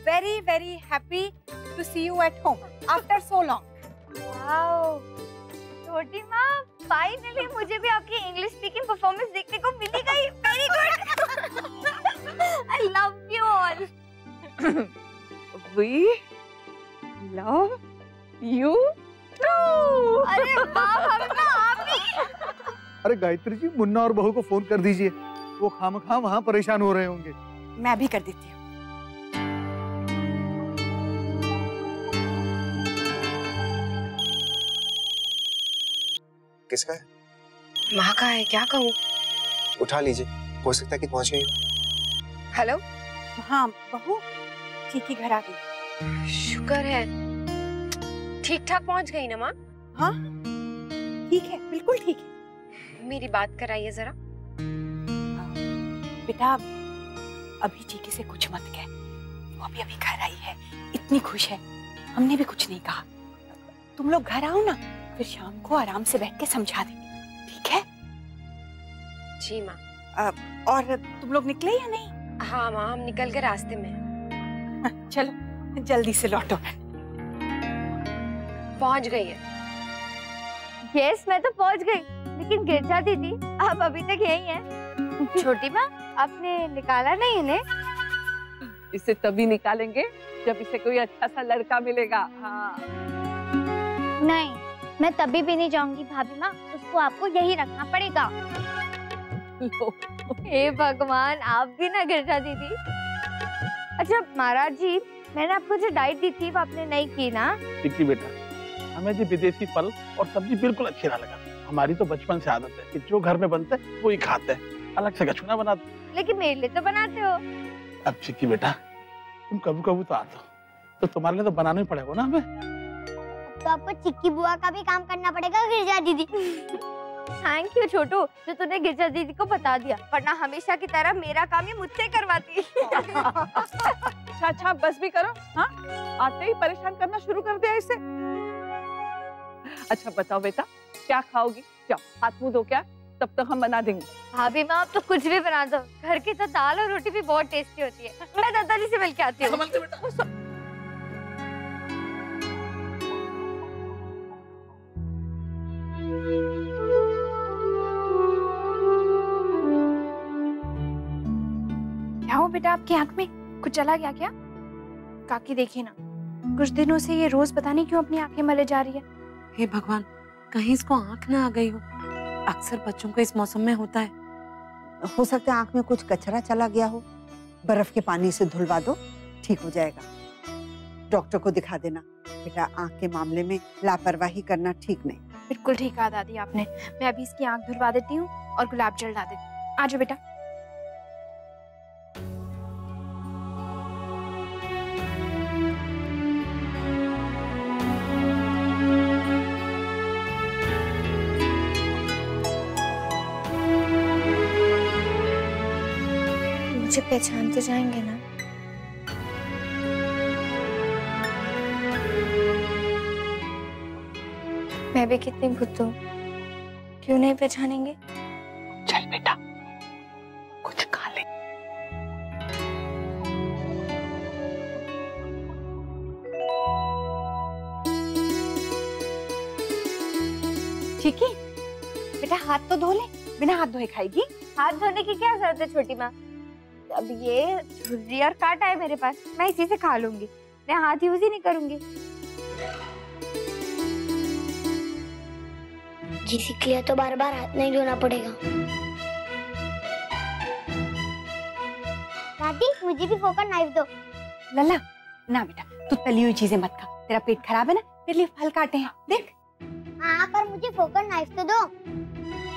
very very happy to see you at home after so long. Wow, छोटी माँ, फाइनली मुझे भी आपकी इंग्लिश स्पीकिंग परफॉर्मेंस देखने को मिली गई। Very good. I love you all. We love you too. अरे वाह भाभी, आप भी। अरे गायत्री जी, मुन्ना और बहू को फोन कर दीजिए, वो खामखा वहाँ परेशान हो रहे होंगे। मैं भी कर देती हूँ। किसका है? माँ का है, क्या कहूँ? उठा लीजिए, हो सकता है कि पहुंच गई हो। हेलो। हाँ बहू, चीकी घर आ गई। शुक्र है, ठीक ठाक पहुँच गई ना माँ? हाँ ठीक है, बिल्कुल ठीक है। मेरी बात कराइए जरा। बेटा अभी चीकी से कुछ मत कह, वो अभी अभी घर आई है, इतनी खुश है, हमने भी कुछ नहीं कहा। तुम लोग घर आओ ना, फिर शाम को आराम से बैठ के समझा देंगे, ठीक है? जी माँ। और तुम लोग निकले या नहीं? हाँ माँ, हम निकल के रास्ते में। चलो जल्दी से लौटो। पहुँच गई है। यस, मैं तो पहुँच गई, लेकिन गिरजा दीदी आप अभी तक यही हैं। छोटी माँ, आपने निकाला नहीं इन्हें? इसे तभी निकालेंगे जब इसे कोई अच्छा सा लड़का मिलेगा। हाँ। नहीं, मैं तभी भी नहीं जाऊंगी भाभी माँ, उसको आपको यही रखना पड़ेगा। हे भगवान, आप भी ना गिरजा दीदी। अच्छा महाराज जी, मैंने आपको जो डाइट दी थी वो आपने नहीं की ना? चिक्की बेटा, हमें जो विदेशी फल और सब्जी बिल्कुल अच्छी ना लगा। हमारी तो बचपन से आदत है कि जो घर में बनते हैं वो ही खाते हैं, अलग से कछुना बनाते। लेकिन मेरे लिए तो बनाते हो। अब चिक्की बेटा, तुम कभी कभी तो आते हो, तो तुम्हारे लिए तो बनाना ही पड़ेगा ना हमें। तो आपको चिक्की बुआ का भी काम करना पड़ेगा गिरजा दीदी। थैंक यू छोटू, जो तूने गिरजा दीदी को बता दिया, वरना हमेशा की तरह मेरा काम ये मुझसे करवाती। अच्छा बस भी करो। हाँ, आते ही परेशान करना शुरू कर दिया इसे। अच्छा बताओ बेटा, क्या खाओगी? जाओ हाथ मुंह धो, क्या तब तक हम बना देंगे। भाभी माँ, आप तो कुछ भी बना दो, घर की तो दाल और रोटी भी बहुत टेस्टी होती है। मैं दादाजी से मिल के आती हूँ। क्या हो बेटा, आपकी आंख में कुछ चला गया क्या? काकी देखिए ना, कुछ दिनों से ये रोज पता नहीं क्यों अपनी आंखें मले जा रही है। हे भगवान, कहीं इसको आंख ना आ गई हो। अक्सर बच्चों को इस मौसम में होता है। हो सकता है आंख में कुछ कचरा चला गया हो, बर्फ के पानी से धुलवा दो, ठीक हो जाएगा। डॉक्टर को दिखा देना बेटा, आंख के मामले में लापरवाही करना ठीक नहीं। बिल्कुल ठीक कहा दादी आपने, मैं अभी इसकी आंख धुलवा देती हूँ और गुलाब जल डाल देती हूँ। आ जाओ बेटा। मुझे पहचान तो जाएंगे ना? मैं भी कितनी भुत्तू, क्यों नहीं पहचानेंगे? चल बेटा, कुछ खा ले। चिकी बेटा, हाथ तो धो ले, बिना हाथ धोए खाएगी? हाथ धोने की क्या जरूरत है छोटी माँ? अब ये छुरी और कांटा है मेरे पास, मैं इसी से खा लूंगी, मैं हाथ यूज ही नहीं करूंगी। किसी के लिए तो बार बार हाथ नहीं धोना पड़ेगा। दादी, मुझे भी फोक और नाइफ दो। लला, ना बेटा, तू तली हुई चीजें मत खा, तेरा पेट खराब है ना, तेरे लिए फल काटे हैं, देख। हाँ, पर मुझे फोक और नाइफ तो दो।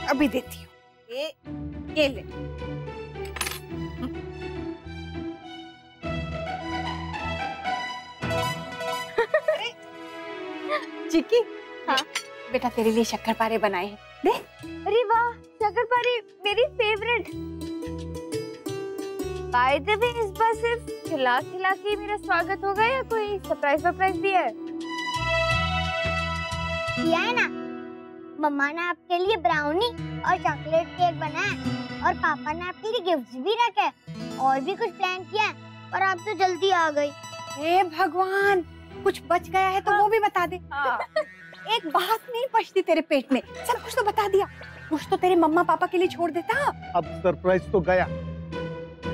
अभी देती हूँ। ये ले। चिक्की, हाँ बेटा तेरे लिए शक्करपारे बनाए हैं, दे। अरे वाह, शक्करपारे मेरी फेवरेट। बाय द वे, इस बार सिर्फ खिला खिला के मेरा स्वागत होगा या कोई सरप्राइज भी है? किया है ना, मम्मा ने आपके लिए ब्राउनी और चॉकलेट केक बनाया और पापा ने आपके लिए गिफ्ट्स भी रखे और भी कुछ प्लान किया है, और आप तो जल्दी आ गई। हे भगवान, कुछ बच गया है तो वो भी बता दे। एक बात नहीं पछती तेरे पेट में, सब कुछ तो बता दिया। कुछ तो तेरे मम्मा पापा के लिए छोड़ देता। अब सरप्राइज तो गया,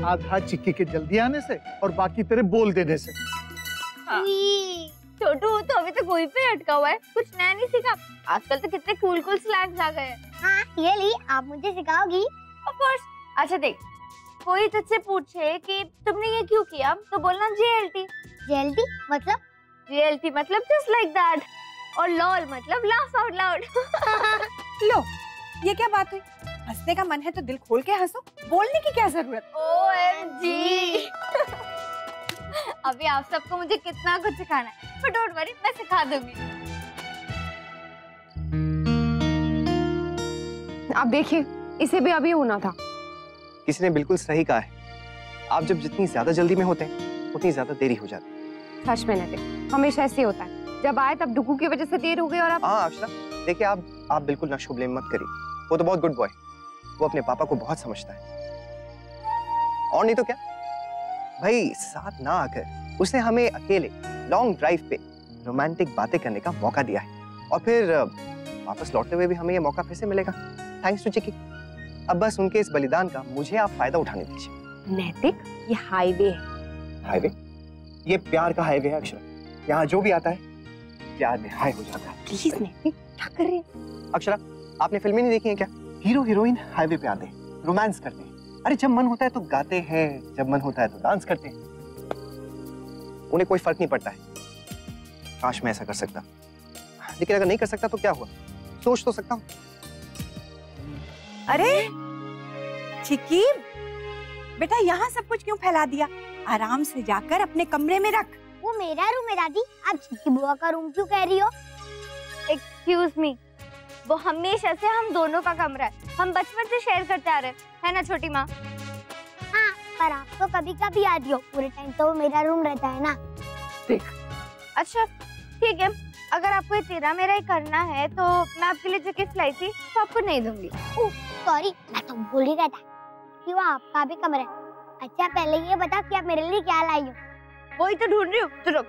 आधा चिक्की के जल्दी आने से और बाकी तेरे बोल देने से। छोटू तो अभी तक वहीं पे अटका हुआ है, कुछ नया नहीं सीखा। आजकल तो कितने कूल स्लैंग्स आ गए हैं। हाँ, ये ली, आप मुझे सिखाओगी? Of course. अच्छा देख, कोई तुझसे पूछे कि तुमने ये क्यों किया, तो बोलना JLT। JLT मतलब? JLT मतलब जस्ट लाइक दैट, और LOL मतलब लाफ आउट लाउड। लो, ये क्या बात हुई? हंसने का मन है तो दिल खोल के हंसो, बोलने की क्या जरूरत? OMG। अभी आप सबको मुझे कितना कुछ सिखाना है, पर डोंट वरी, मैं सिखा दूंगी। आप देखिए, इसे भी अभी होना था। किसी ने बिल्कुल सही कहा है, आप जब जितनी ज्यादा जल्दी में होते हैं उतनी ज्यादा देरी हो जाती है। सच में नैतिक, हमेशा ऐसे होता है। जब आए तब डुगू की वजह से देर हो गई और आप। हाँ अक्षरा, देखिए आप बिल्कुल नशो ब्लेम मत करिए, वो तो बहुत गुड बॉय, वो अपने पापा को बहुत समझता है। और नहीं तो क्या भाई, साथ ना आकर उसने हमें अकेले लॉन्ग ड्राइव पे रोमांटिक बातें करने का मौका दिया है, और फिर वापस लौटते हुए भी हमें ये मौका फिर से मिलेगा, थैंक्स टू चिक्की। अब बस उनके इस बलिदान का मुझे आप फायदा उठाने दीजिए। नैतिक, ये हाईवे है। हाईवे? ये प्यार का हाईवे है अक्षरा, यहाँ जो भी आता है प्यार में हाई हो जाता है। प्लीज नैतिक, क्या कर रहे हैं? अक्षरा, आपने फिल्में नहीं देखी हैं क्या? हीरो हीरोइन हाईवे पे आते हैं, रोमांस करते हैं। अरे जब मन होता है तो गाते हैं, जब मन होता है तो डांस करते हैं, उन्हें कोई फर्क नहीं पड़ता है। काश मैं ऐसा कर सकता, लेकिन अगर नहीं कर सकता तो क्या हुआ, सोच तो सकता हूँ। अरे चिक्की, बेटा यहाँ सब कुछ क्यों फैला दिया? आराम से जाकर अपने कमरे में रख। वो मेरा रूम है दादी, आप चिक्की बुआ का रूम क्यों कह रही हो? एक्सक्यूज मी, वो हमेशा से हम दोनों का कमरा है, हम बचपन से शेयर करते आ रहे हैं ना छोटी माँ? हाँ, पर आप तो कभी कभी आती हो, पूरे टाइम तो वो मेरा रूम रहता है ना। देख, अच्छा ठीक है, अगर आपको ये तेरा मेरा ही करना है तो मैं आपके लिए जो गिफ्ट लाई थी तो आपको नहीं दूंगी। सॉरी, मैं तो भूल ही गया था कि वो आपका भी कमरा है। अच्छा पहले ये बता कि आप मेरे लिए क्या लाई हो? वही तो ढूंढ रही हूँ, तो रुक।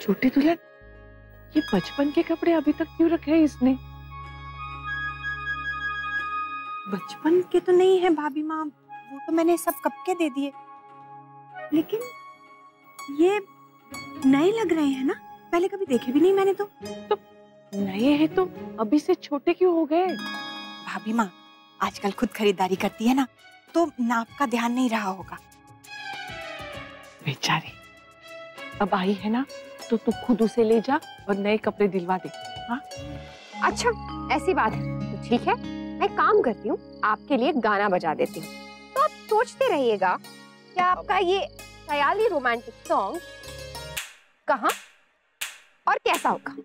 छोटी दुल्हन, ये बचपन के कपड़े अभी तक क्यों रखे हैं इसने? बचपन के तो नहीं है भाभी माँ, वो तो मैंने सब कब के दे दिए, लेकिन ये नए लग रहे हैं ना, पहले कभी देखे भी नहीं मैंने तो नए हैं तो अभी से छोटे क्यों हो गए? भाभी माँ आजकल खुद खरीदारी करती है ना, तो नाप का ध्यान नहीं रहा होगा। बेचारी, अब आई है ना तो तू खुद उसे ले जा और नए कपड़े दिलवा दे। हाँ? अच्छा ऐसी बात है तो ठीक है, मैं काम करती हूँ, आपके लिए गाना बजा देती हूँ, तो आप सोचते रहिएगा कि आपका ये ख्याली रोमांटिक सॉन्ग कहाँ और कैसा होगा।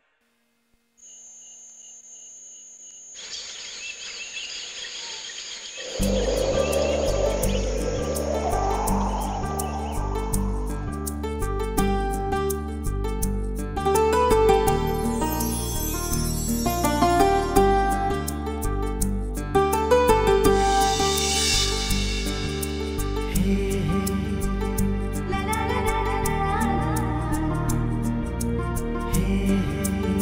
Hey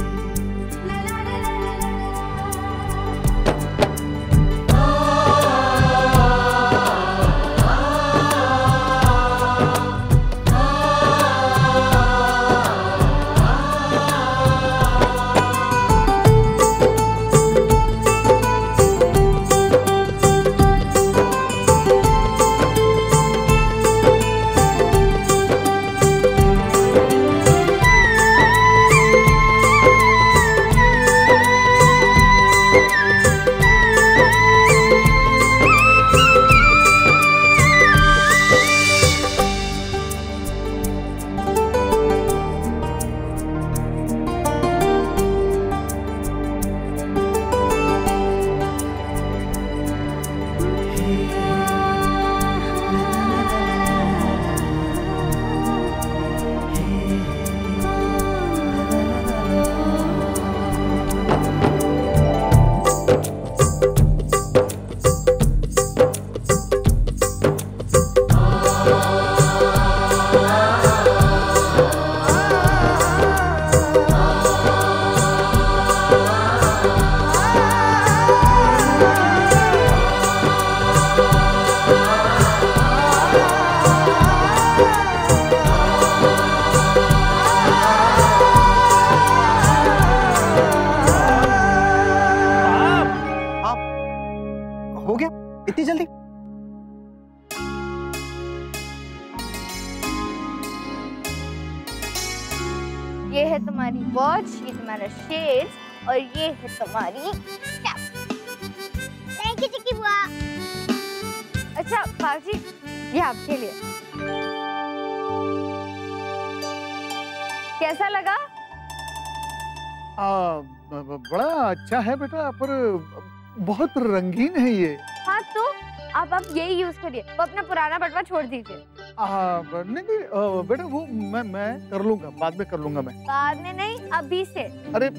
हो गया इतनी जल्दी? ये है तुम्हारी वॉच, ये तुम्हारा शेड्स और ये है तुम्हारी कैप। थैंक यू चिक्की बुआ। अच्छा बाजी, ये आपके लिए। कैसा लगा? बड़ा अच्छा है बेटा, पर बहुत रंगीन है ये। हाँ तो अब आप यही यूज करिए, वो अपना पुराना बटवा छोड़ दीजिए। नहीं बेटा, वो मैं कर लूंगा, बाद में कर लूंगा मैं। बाद में नहीं, अभी से। अरे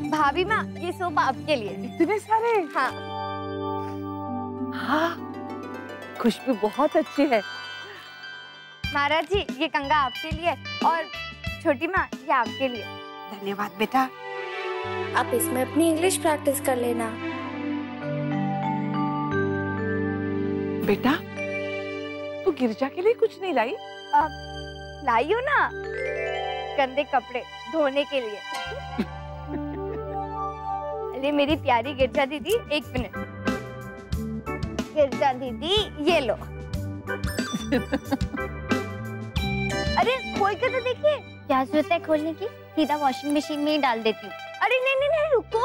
भाभी माँ, ये सोप आपके लिए। इतने सारे? हाँ हाँ, खुशबू बहुत अच्छी है। महाराज जी, ये कंगा आपके लिए और छोटी माँ ये आपके लिए। धन्यवाद बेटा। आप इसमें अपनी इंग्लिश प्रैक्टिस कर लेना। बेटा, तू गिरजा के लिए कुछ नहीं लाई? लाई हूँ ना, गंदे कपड़े धोने के लिए। अरे मेरी प्यारी गिरजा दीदी, एक मिनट। गिरजा दीदी, ये लो। अरे खोल कर तो देखिए। क्या जरूरत है खोलने की, सीधा वॉशिंग मशीन में ही डाल देती हूँ। अरे नहीं नहीं नहीं, रुको।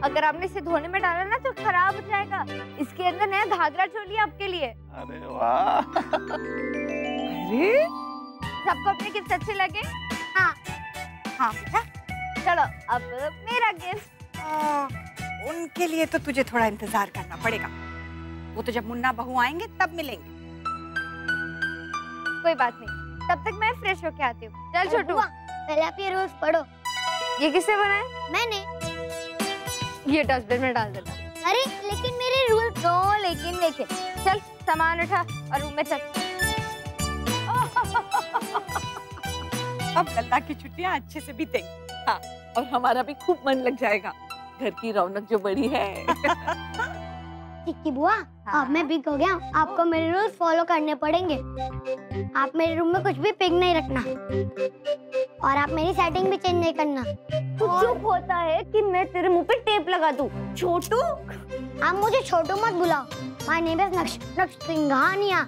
अगर आपने इसे धोने में डाला ना तो खराब हो जाएगा। इसके अंदर नया घाघरा चोली आपके लिए। अरे वाह। अरे सबको अपने गिफ्ट अच्छे लगे? हाँ हाँ बेटा। चलो अब मेरा गिफ्ट। उनके लिए तो तुझे थोड़ा इंतजार करना पड़ेगा। वो तो जब मुन्ना बहू आएंगे तब मिलेंगे। कोई बात नहीं, तब तक मैं फ्रेश होके आती हूँ। चल छोटू, पहले आप ये रूल्स पढ़ो। ये किससे बनाए? मैंने। ये डस्टबिन में डाल देता। अरे लेकिन मेरे रूल्स। नो लेकिन लेकिन। चल सामान उठा और रूम में चल। अब लल्ला की छुट्टियां अच्छे से बीतेंगी। हाँ, और हमारा भी खूब मन लग जाएगा। घर की रौनक जो बढ़ी है। चिक्की बुआ, अब मैं बिग हो गया हूँ, आपको मेरे रूल्स फॉलो करने पड़ेंगे। आप मेरे रूम में कुछ भी पिग नहीं रखना और आप मेरी सेटिंग भी चेंज नहीं करना। तू चुप होता है कि मैं तेरे मुंह पे टेप लगा दूं? छोटू, आप मुझे छोटू मत बुलाओ। माय नेम इज नक्सिंघानिया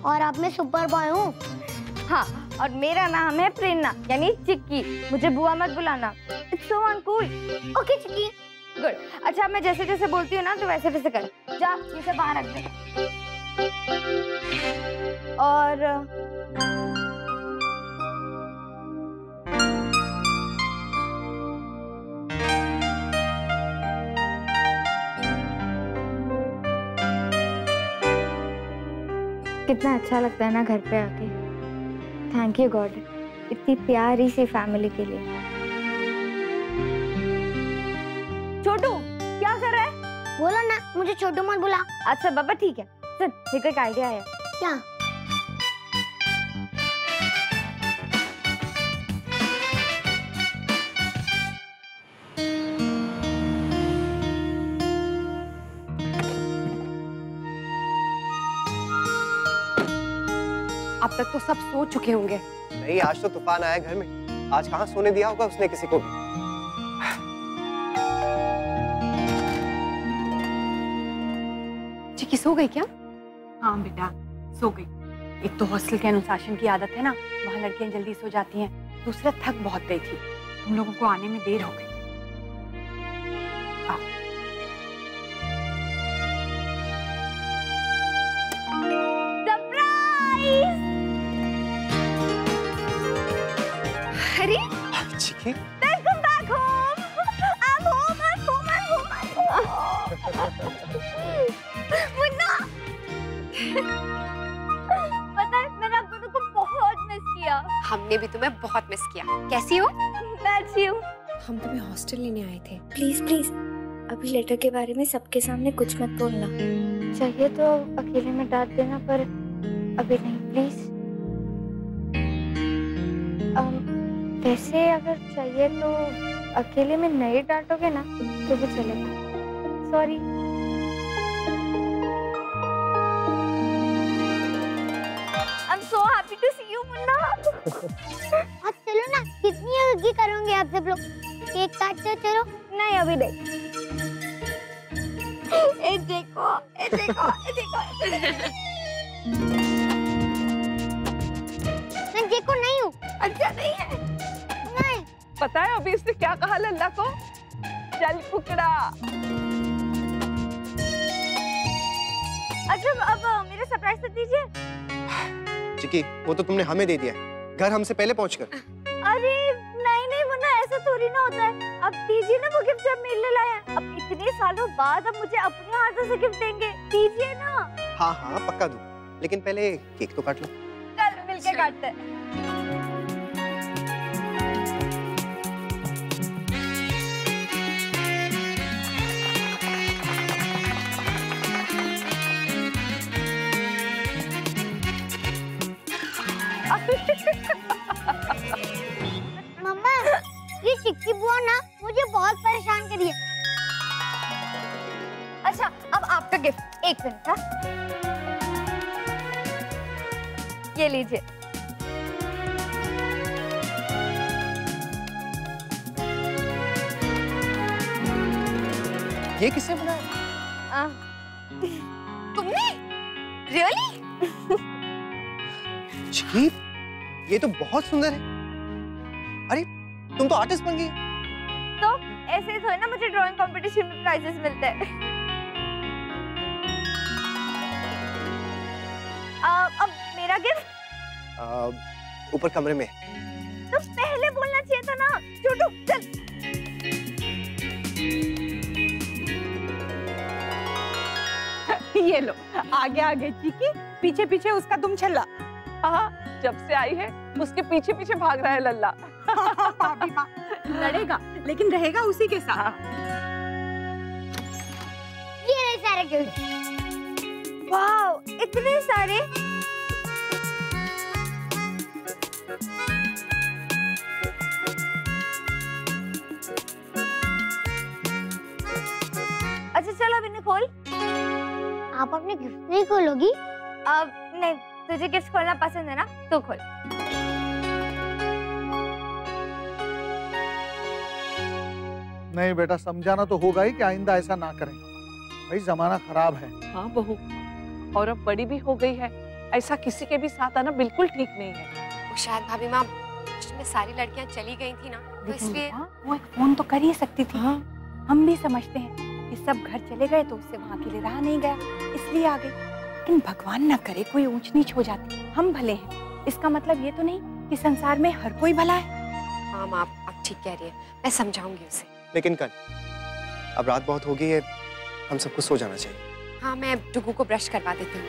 और अब मैं सुपर बॉय हूँ। हाँ, और मेरा नाम है प्रेरणा यानी चिक्की। मुझे बुआ मत बुलाना। It's so uncool. Okay chikki. Good. अच्छा मैं जैसे जैसे बोलती हूँ ना तो वैसे वैसे कर। जा, इसे बाहर रख दे। और कितना अच्छा लगता है ना घर पे आके। थैंक यू गॉड, इतनी प्यारी सी फैमिली के लिए। छोटू क्या कर रहा है? बोलो ना, मुझे छोटू मत बुला। अच्छा बाबा ठीक है। सुन, मेरे को एक आइडिया है। क्या? अब तक तो सब सो चुके होंगे। नहीं, आज तो तूफान आया घर में। आज कहाँ सोने दिया होगा उसने किसी को भी। चिक्की सो गई क्या? हाँ बेटा, सो गई। एक तो हॉस्टल के अनुशासन की आदत है ना, वहाँ लड़कियां जल्दी सो जाती हैं। दूसरा थक बहुत गई थी, तुम लोगों को आने में देर हो गई। आओ। अरे Chikki, welcome back home. I'm home, I'm home, I'm home, I'm home। पता है मैंने आप दोनों को बहुत मिस किया। हमने भी तुम्हें बहुत मिस किया। कैसी हो? मैं अच्छी हूँ। हम तुम्हें हॉस्टल लेने आए थे। प्लीज प्लीज अभी लेटर के बारे में सबके सामने कुछ मत बोलना। चाहिए तो अकेले में डांट देना, पर अभी नहीं प्लीज। वैसे अगर चाहिए तो अकेले में नहीं डांटोगे ना तो भी चलेगा। Sorry. I'm so happy to see you, Munna. अब चलो ना, कितनी हगी करोगे आप सब लोग? केक काटते चलो। नहीं अभी नहीं। ए देखो, ए देखो, ए देखो। मैं देखो नहीं हूँ। अच्छा नहीं है। नहीं। पता है अभी इसने क्या कहा लल्ला को? चल कुकड़ा। अच्छा अब मेरा सरप्राइज तो दीजिए। चिकी, वो तो तुमने हमें दे दिया है, घर हमसे पहले पहुंचकर। अरे नहीं नहीं मुन्ना, ऐसा थोड़ी ना होता है। अब दीजिए ना वो गिफ्ट जब मेरे लिए लाए हैं। अब इतने सालों बाद अब मुझे अपने हाथों से गिफ्ट देंगे, दीजिए ना। हाँ हाँ पक्का दूं, लेकिन पहले केक तो काट लो। चल मिलके काटते हैं। मम्मा, ये चिक्की बुआ ना मुझे बहुत परेशान करी है। अच्छा अब आपका गिफ्ट। एक मिनट। हाँ ये लीजिए। ये किसने बनाया? तुमने? रियली? चिकी, ये तो बहुत सुंदर है। अरे तुम तो आर्टिस्ट बन गई। तो ऐसे ही थोड़ी ना मुझे ड्राइंग कंपटीशन में प्राइजेस मिलते हैं। अब मेरा गिफ्ट ऊपर कमरे में। तो पहले बोलना चाहिए था ना। छोटू चल। ये लो, आगे आगे चिकी, पीछे पीछे उसका दुम छल्ला। हाँ, जब से आई है उसके पीछे पीछे भाग रहा है लल्ला। भाभी माँ लड़ेगा लेकिन रहेगा उसी के साथ। ये रहे सारे गिफ्ट। वाओ, इतने सारे। अच्छा चलो अब इन्हें खोल। आप अपने गिफ्ट नहीं खोलोगी? अब नहीं, तुझे गिफ्ट खोलना पसंद है ना, तू खोल। नहीं बेटा, समझाना तो होगा ही कि आइंदा ऐसा ना करें। भाई जमाना खराब है। हाँ बहू, और अब बड़ी भी हो गई है, ऐसा किसी के भी साथ आना बिल्कुल ठीक नहीं है। वो शायद भाभी माँ में सारी लड़कियां चली गई थी ना, तो इसलिए वो एक फोन तो कर ही सकती थी। हाँ। हम भी समझते हैं कि सब घर चले गए तो उससे वहाँ के लिए रहा नहीं गया, इसलिए आ गई। लेकिन भगवान ना करे कोई ऊंच नीच हो जाती। हम भले हैं, इसका मतलब ये तो नहीं कि संसार में हर कोई भला है। हाँ माँ, आप ठीक कह रही है, मैं समझाऊंगी उसे। लेकिन कल अब रात बहुत हो गई है, हम सबको सो जाना चाहिए। हाँ, मैं डुगू को ब्रश करवा देती हूँ।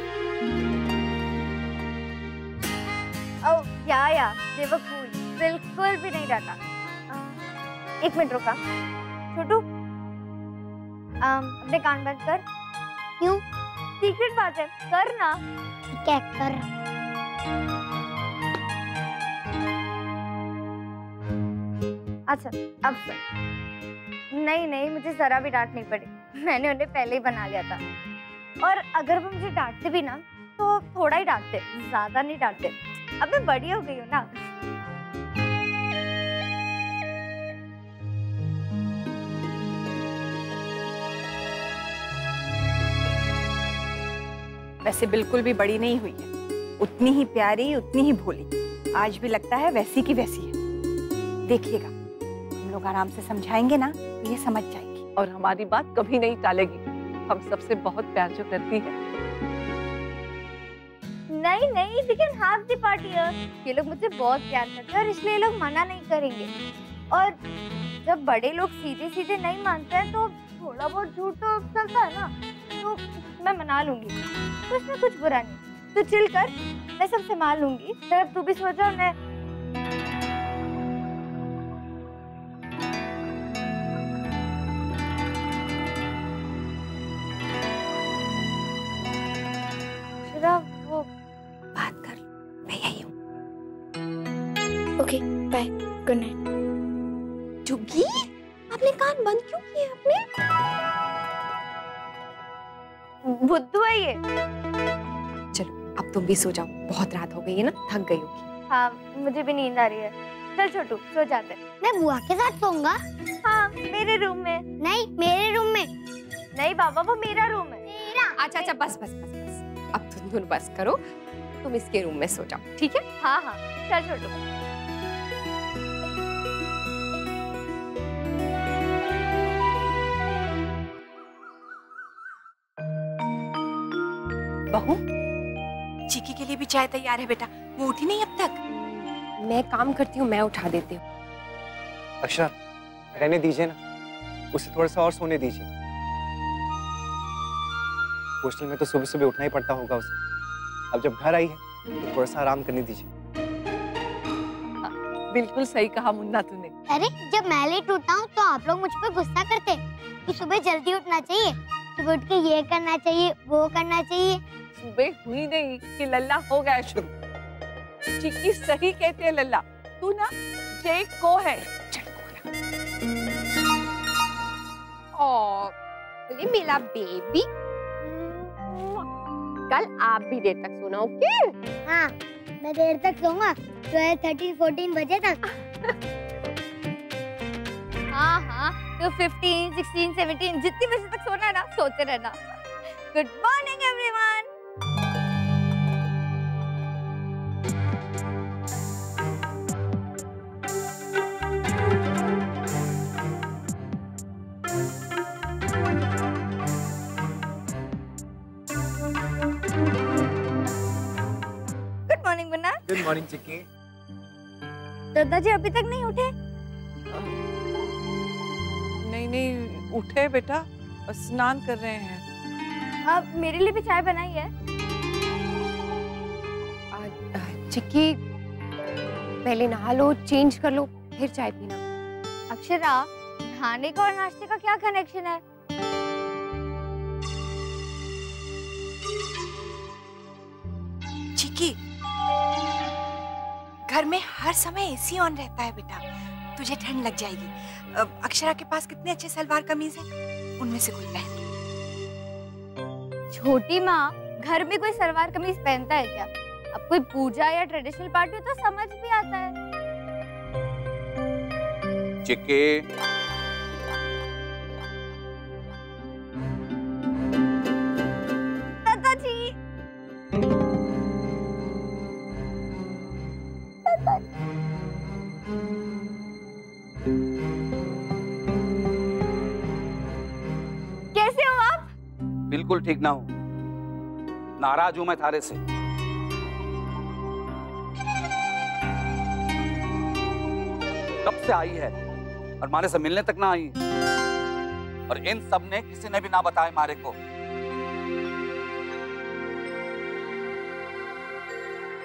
ओह या they were cool, बिल्कुल भी नहीं डांटा। एक मिनट रुका। छोटू अपने कान बंद कर। क्यों? सीक्रेट बात है, कर ना। क्या कर? अच्छा अब सर। नहीं मुझे जरा भी डांट नहीं पड़ी, मैंने उन्हें पहले ही बना लिया था। और अगर वो मुझे डांटते भी ना तो थोड़ा ही डांटते, ज्यादा नहीं डांटते। अब मैं बड़ी हो गई हूँ ना। वैसे बिल्कुल भी बड़ी नहीं हुई है, उतनी ही प्यारी, उतनी ही भोली। आज भी लगता है वैसी की वैसी है। देखिएगा, हम लोग आराम से समझाएंगे ना तो ये समझ जाएगी। और हमारी बात कभी नहीं टालेगी। हम सबसे बहुत प्यार जो करती है। नहीं लेकिन हाफ द पार्टी है। ये लोग मुझे बहुत प्यार करते हैं और इसलिए ये लोग मना नहीं करेंगे। और जब बड़े लोग सीधे सीधे नहीं मानते हैं तो थोड़ा बहुत झूठ तो चलता है ना। तो तो मैं मना लूंगी, तो इसमें कुछ बुरा नहीं। तू चिल कर, मैं सब संभाल लूंगी। जब तू भी सो जा, मैं वो बात कर लो, मैं यही हूँ। Okay bye, good night. Jugi, आपने कान बंद क्यों किए अपने? बुद्धू है ये। चलो अब तुम भी सो जाओ, बहुत रात हो गई है ना, थक गई होगी। हाँ, मुझे भी नींद आ रही है। चल छोटू, सो जाते हैं। मैं बुआ के साथ सोऊंगा। हाँ, मेरे रूम में। नहीं, मेरे रूम में। नहीं बाबा, वो मेरा रूम है। अच्छा अच्छा, बस बस बस बस, अब तुम दोनों बस करो, तुम इसके रूम में सो जाओ, ठीक है? हाँ हाँ, चल छोटू। बहू, चिकी के लिए भी चाय तैयार है बेटा, वो उठी नहीं अब तक। मैं काम करती हूँ, मैं उठा देती हूँ। अक्षरा, रहने दीजिए ना, उसे थोड़ा सा और सोने दीजिए। हॉस्टल में तो सुबह सुबह उठना ही पड़ता होगा उसे। अब जब घर आई है तो थोड़ा सा आराम करने दीजिए। बिल्कुल सही कहा मुन्ना तूने। अरे जब मैं लेट उठता हूँ तो आप लोग मुझ पर गुस्सा करते कि सुबह जल्दी उठना चाहिए, सुबह उठ के ये करना चाहिए, वो करना चाहिए। सुबह हुई नहीं कि लल्ला हो गया शुरू। चिक्की सही कहते हैं लल्ला, तू ना जेक को है। ओह मेरा बेबी, कल आप भी देर तक सोना, ओके? हाँ, मैं देर तक सोऊंगा, 13-14 बजे तक। हाँ हाँ, तो 15, 16, 17 जितनी बजे तक सोना है ना, सोते रहना। Good morning everyone. Good morning Munna. Good morning Chikki. दादाजी अभी तक नहीं उठे? नहीं उठे बेटा, स्नान कर रहे हैं। अब मेरे लिए भी चाय बनाई है। चिक्की, पहले नहा लो, चेंज कर लो, फिर चाय पीना। अक्षरा, खाने का और नाश्ते का क्या कनेक्शन है? चिकी, घर में हर समय एसी ऑन रहता है बेटा, तुझे ठंड लग जाएगी। अक्षरा के पास कितने अच्छे सलवार कमीज हैं, उनमें से कोई पहन। छोटी माँ, घर में कोई सलवार कमीज पहनता है क्या? अब कोई पूजा या ट्रेडिशनल पार्टी हो तो समझ भी आता है। चिक्की, दादाजी, कैसे हो आप? बिल्कुल ठीक ना हूं, नाराज हूं मैं थारे से। कब से आई है और मारे से मिलने तक ना आई, और इन सब ने किसी ने भी ना बताया मारे को।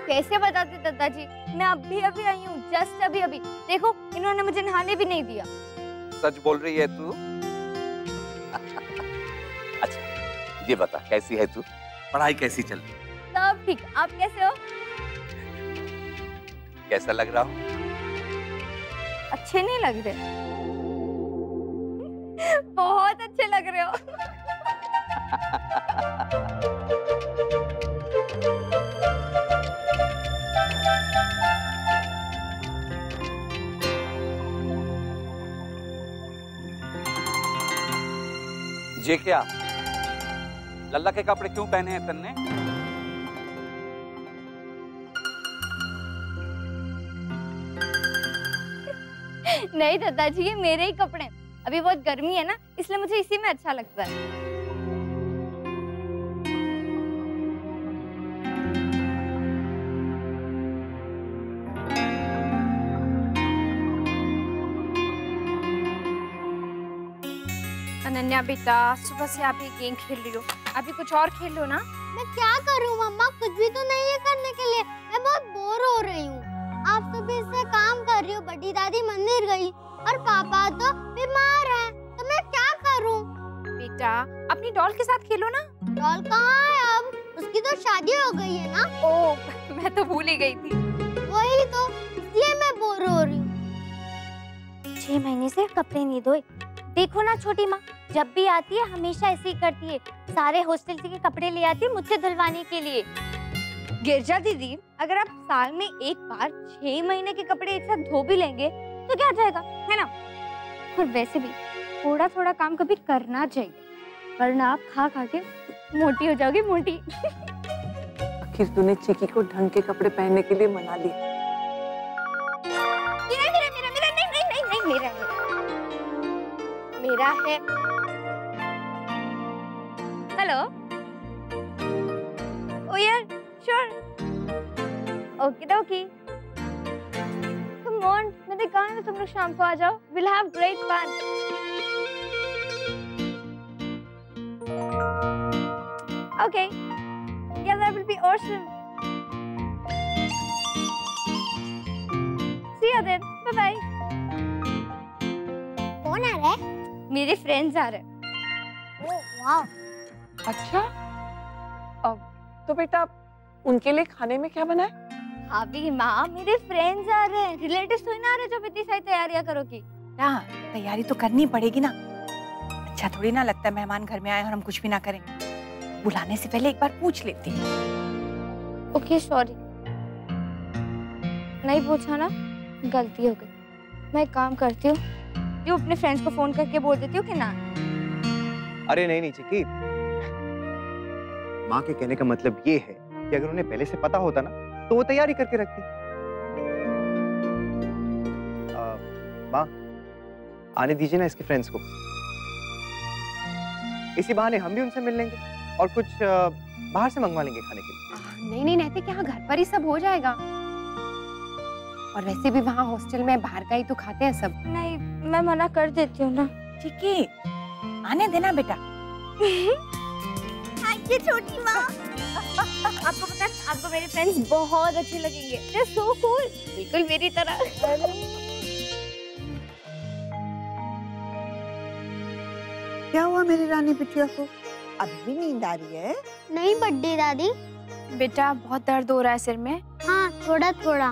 कैसे बताते दादाजी, मैं अभी अभी आई हूँ, जस्ट अभी अभी। देखो, इन्होंने मुझे नहाने भी नहीं दिया। सच बोल रही है तू? अच्छा ये बता, कैसी है तू, पढ़ाई कैसी चल रही? सब ठीक, आप कैसे हो? कैसा लग रहा हूँ? अच्छे नहीं लग रहे? बहुत अच्छे लग रहे हो। ये क्या, लल्ला के कपड़े क्यों पहने हैं तन्ने? नहीं दादाजी, ये मेरे ही कपड़े हैं। अभी बहुत गर्मी है ना, इसलिए मुझे इसी में अच्छा लगता है। अनन्या बेटा, सुबह से आप ये गेम खेल रही हो, अभी कुछ और खेल लो ना। मैं क्या करूं मम्मा, कुछ भी तो नहीं है करने के लिए। मैं बहुत बोर हो रही हूँ। आप सुबह से काम कर रही हो, बड़ी दादी मंदिर गई और पापा तो बीमार है, तो मैं क्या करूं? बेटा अपनी डॉल के साथ खेलो ना। डॉल कहाँ है अब? उसकी तो शादी हो गई है ना। ओह मैं तो भूल ही गई थी। वही तो, इसलिए मैं बोर हो रही हूँ। 6 महीने से कपड़े नहीं धोए। देखो ना छोटी माँ, जब भी आती है हमेशा ऐसे ही करती है। सारे हॉस्टल के कपड़े ले आती है मुझसे धुलवाने के लिए। गिरजा दीदी, अगर आप साल में एक बार 6 महीने के कपड़े एक साथ धो भी लेंगे तो क्या जाएगा, है ना? और वैसे भी थोड़ा थोड़ा काम कभी करना चाहिए, वरना आप खा खा के मोटी हो जाओगी, मोटी। आखिर तूने चिकी को ढंग के कपड़े पहनने के लिए मना लिया। मेरा है। हेलो। ओ यार, sure. Okay dokey. Come on, मैंने कहा ना तुम लोग शाम को आ जाओ। Will have great fun. Okay. Yeah, that will be awesome. See you then. Bye bye. कौन आ रहा है? मेरे फ्रेंड्स आ रहे हैं। ओह वाह। अच्छा, तो बेटा उनके लिए खाने में क्या बना है? अभी माँ, मेरे फ्रेंड्स आ रहे हैं, रिलेटिव्स तो ना आ रहे जो इतनी सारी तैयारियां करोगी। ना, तैयारी तो करनी पड़ेगी ना। अच्छा थोड़ी ना लगता है मेहमान घर में आए और हम कुछ भी ना करें। बुलाने से पहले एक बार पूछ लेती हूँ। ओके सॉरी, नहीं पूछा ना, गलती हो गई। मैं एक काम करती हूँ, जो अपने फ्रेंड्स को फोन करके बोल देती हूँ कि ना। अरे नहीं चिकी, माँ के कहने का मतलब ये है कि अगर उन्हें पहले से पता होता ना तो वो तैयारी करके रखती। माँ, आने दीजिए ना इसके फ्रेंड्स को, इसी बहाने हम भी उनसे मिल लेंगे और कुछ बाहर से मंगवा लेंगे खाने के लिए। नहीं नहीं नैतिक, यहाँ घर पर ही सब हो जाएगा। और वैसे भी वहाँ हॉस्टल में बाहर का ही तो खाते हैं सब। नहीं, मैं मना कर देती हूँ ना। चिकी, आने देना बेटा। ये छोटी माँ। आपको पता है, आपको मेरे फ्रेंड्स बहुत अच्छे लगेंगे। They're so cool, बिल्कुल मेरी तरह। क्या हुआ मेरी रानी बिटिया को? अभी भी नींद आ रही है? नहीं बड्डी दादी। बेटा बहुत दर्द हो रहा है सिर में। हाँ थोड़ा थोड़ा।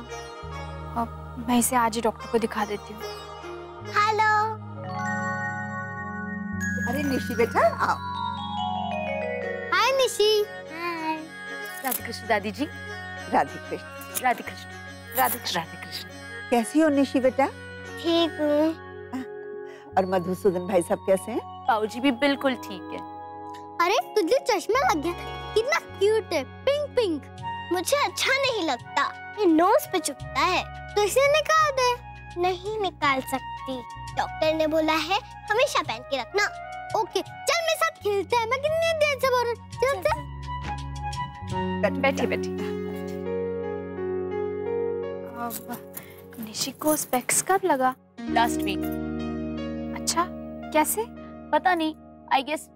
अब मैं इसे आज ही डॉक्टर को दिखा देती हूँ। हेलो। अरे निशी बेटा आओ। हाय निशी। हाय। राधे कृष्ण दादी जी। राधे कृष्ण। राधे कृष्ण। राधे कृष्ण। कैसी हो निशी बेटा? ठीक हूँ। और मधुसूदन भाई सब कैसे हैं? बाबूजी भी बिल्कुल ठीक है। अरे तुझे चश्मा लग गया, कितना क्यूट है, पिंक पिंक। मुझे अच्छा नहीं लगता, ये नोज पे चुभता है, तो इसे निकाल दे। नहीं निकाल सकती, डॉक्टर ने बोला है हमेशा पहन के रखना। ओके चल मेरे साथ खेलते हैं, मैं कितनी देर से बोल रही हूँ। चल बैठी बैठी। अब निशी को स्पेक्स कब लगा? Last week. अच्छा कैसे? पता नहीं, आई गेस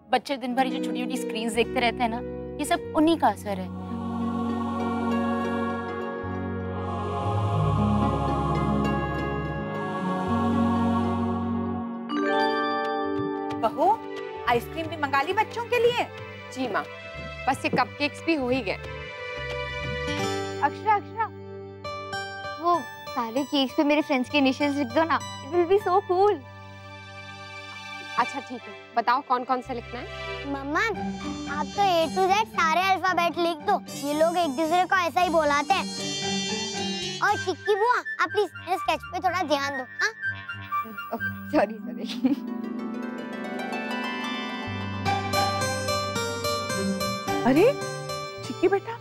बच्चे दिन भर जो छोटी छोटी स्क्रीन देखते रहते हैं ना, ये सब उन्हीं का असर है। बहू, आइसक्रीम भी मंगा ली बच्चों के लिए? जी माँ, बस ये कपकेक्स भी हो ही गए। अक्षरा, वो सारे केक्स पे मेरे फ्रेंड्स के इनिशियल्स लिख दो ना, it will be so cool. अच्छा ठीक है, बताओ कौन कौन सा लिखना है? मम्मा आप तो A to Z सारे अल्फाबेट लिख दो, ये लोग एक दूसरे को ऐसा ही बुलाते हैं। और चिक्की बुआ आप प्लीज मेरे स्केच पे थोड़ा ध्यान दो। हाँ ओके सॉरी। अरे चिक्की बेटा,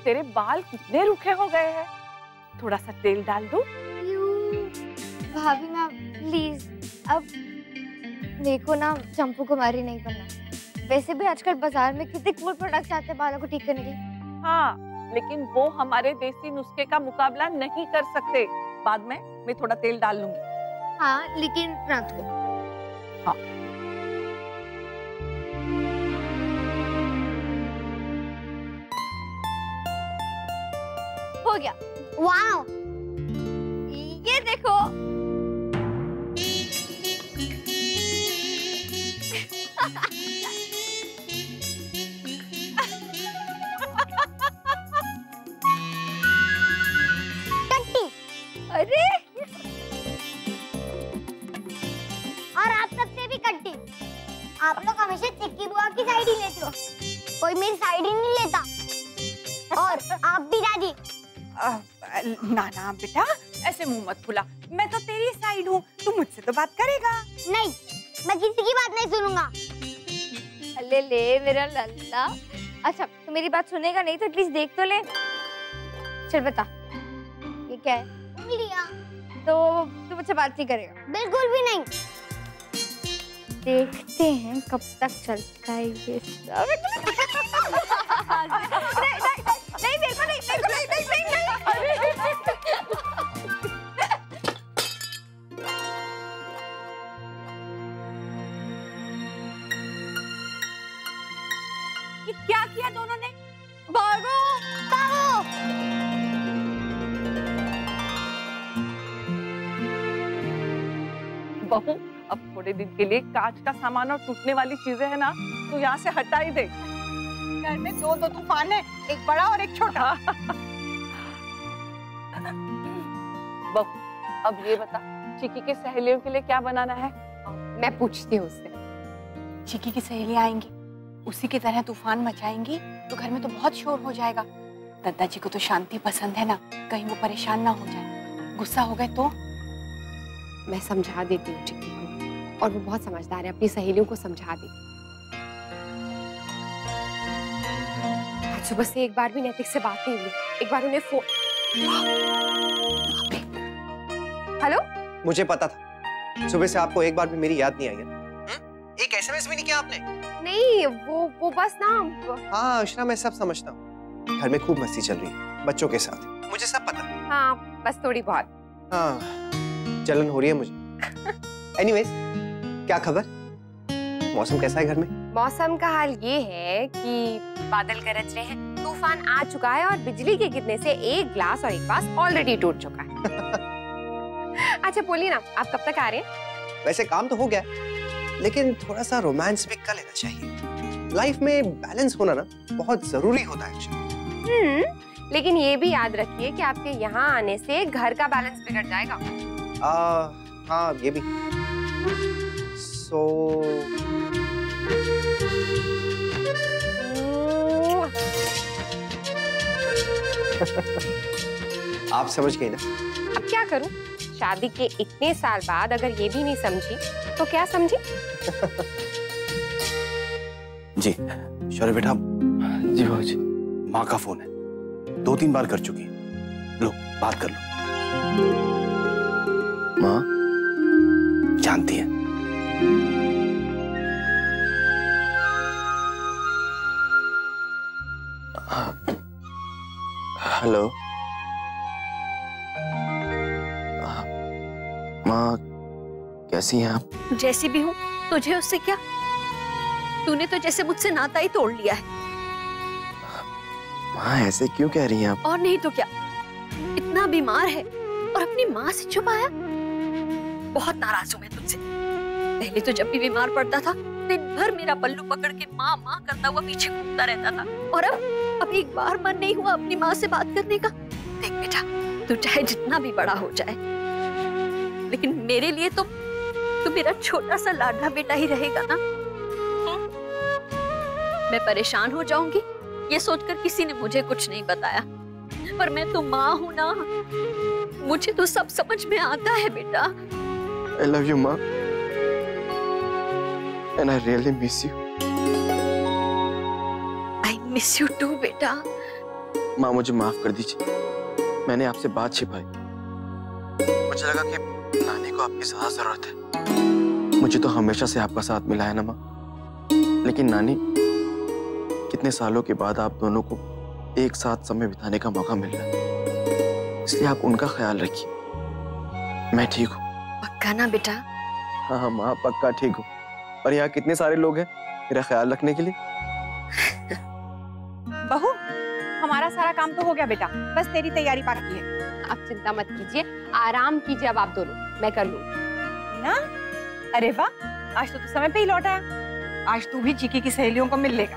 तेरे बाल कितने रूखे हो गए हैं, थोड़ा सा तेल डाल दो। भाभी मैम प्लीज, अब देखो ना चंपू कुमारी नहीं बनना। वैसे भी आजकल बाजार में कितने कूल प्रोडक्ट्स आते हैं बालों को ठीक करने के। हाँ, लेकिन वो हमारे देसी नुस्खे का मुकाबला नहीं कर सकते। बाद में मैं थोड़ा तेल डाल लूंगी। हाँ लेकिन रात को। हाँ हो गया। वाओ, ये देखो। अरे और आप सबसे भी कट्टी। आप लोग हमेशा चिक्की बुआ की साइड ही लेते हो, कोई मेरी साइड ही नहीं लेता। और आप भी दादी। ना ना बेटा, ऐसे मुंह मत फुला। मैं तो तेरी साइड हूँ, तू मुझसे तो बात करेगा। नहीं, मैं किसी की बात नहीं सुनूंगा। अले ले मेरा लल्ला। अच्छा तो मेरी बात सुनेगा नहीं तो एटलीस्ट देख तो ले। चल बता, ये क्या है? उंगलियां। तो तू मुझसे बात नहीं करेगा? बिल्कुल भी नहीं। देखते हैं कब तक चलता है ये सब। नहीं मेरे को नहीं, मेरे को नहीं, नहीं, नहीं, नहीं। ये क्या किया दोनों ने? भागो, भागो। बहू, अब थोड़े दिन के लिए कांच का सामान और टूटने वाली चीजें है ना, तू यहाँ से हटा ही दे। घर में दो तूफान है, एक बड़ा और एक छोटा। बहू, अब ये बता, चिक्की की सहेलियों के लिए क्या बनाना है? मैं पूछती हूँ उससे। चिक्की की सहेलियां आएंगी, उसी की तरह तूफान मचाएंगी तो घर में तो बहुत शोर हो जाएगा। दादाजी को तो शांति पसंद है ना, कहीं वो परेशान ना हो जाए, गुस्सा हो गए तो। मैं समझा देती हूँ चिक्की को, और वो बहुत समझदार है, अपनी सहेलियों को समझा दे। आज सुबह से एक बार भी नैतिक से बात नहीं हुई। एक बार उन्हें फोन। हेलो, मुझे पता था सुबह से आपको एक बार भी मेरी याद नहीं आई है। एक एसएमएस भी नहीं किया आपने? नहीं, वो बस ना। हाँ अशरा, मैं सब समझता हूँ। घर में खूब मस्ती चल रही है बच्चों के साथ, मुझे सब पता। हाँ बस थोड़ी बहुत। हाँ जलन हो रही है मुझे। एनीवेज, क्या खबर? मौसम कैसा है घर में? मौसम का हाल ये है कि बादल गरज रहे हैं, तूफान आ चुका है और बिजली के गिरने से एक ग्लास और एक वास ऑलरेडी टूट चुका है। अच्छा बोलिए ना, आप कब तक आ रहे हैं? वैसे काम तो हो गया, लेकिन थोड़ा सा रोमांस भी कर लेना चाहिए। लाइफ में बैलेंस होना ना बहुत जरूरी होता है। लेकिन ये भी याद रखिए कि आपके यहाँ आने से घर का बैलेंस बिगड़ जाएगा। हाँ ये भी। आप समझ गई ना? अब क्या करूं? शादी के इतने साल बाद अगर ये भी नहीं समझी तो क्या समझी? जी शौर्य बेटा। जी बाबू जी। माँ का फोन है, 2-3 बार कर चुकी है, लो बात कर लो। माँ जानती है। हेलो माँ, कैसी हैं आप? जैसी भी हूँ, तुझे उससे क्या? तूने तो जैसे मुझसे नाता ही तोड़ लिया है। माँ ऐसे क्यों कह रही हैं आप? और नहीं तो क्या, इतना बीमार है और अपनी माँ से छुपाया। बहुत नाराज हूँ मैं तुझसे। पहले तो जब भी बीमार पड़ता था दिन भर मेरा पल्लू पकड़ के माँ माँ करता हुआ पीछे घूमता रहता था, और अब एक बार मन नहीं हुआ अपनी माँ से बात करने का। देख बेटा, तू चाहे जितना भी बड़ा हो जाए, लेकिन मेरे लिए तो तू मेरा छोटा सा लाडला बेटा ही रहेगा ना। मैं परेशान हो जाऊंगी ये सोचकर किसी ने मुझे कुछ नहीं बताया, पर मैं तो माँ हूं ना, मुझे तो सब समझ में आता है बेटा। I love you, माँ, and I really miss you. I miss you too, बेटा। माँ मुझे माफ कर दीजिए, मैंने आपसे बात छिपाई। मुझे लगा कि नानी को आपकी ज्यादा जरूरत है। मुझे तो हमेशा से आपका साथ मिला है ना माँ, लेकिन नानी, कितने सालों के बाद आप दोनों को एक साथ समय बिताने का मौका मिल रहा है, इसलिए आप उनका ख्याल रखिए। मैं ठीक हूँ। पक्का ना बेटा? हाँ हाँ माँ, पक्का ठीक हूँ। और यहाँ कितने सारे लोग हैं मेरा ख्याल रखने के लिए। बहू, हमारा सारा काम तो हो गया बेटा, बस तेरी तैयारी बाकी है। आप चिंता मत कीजिए, आराम कीजिए अब आप दोनों, मैं कर लूँ ना। अरे वाह, आज तो तू समय पे ही लौट आया। आज तू भी चिकी की सहेलियों को मिल लेगा।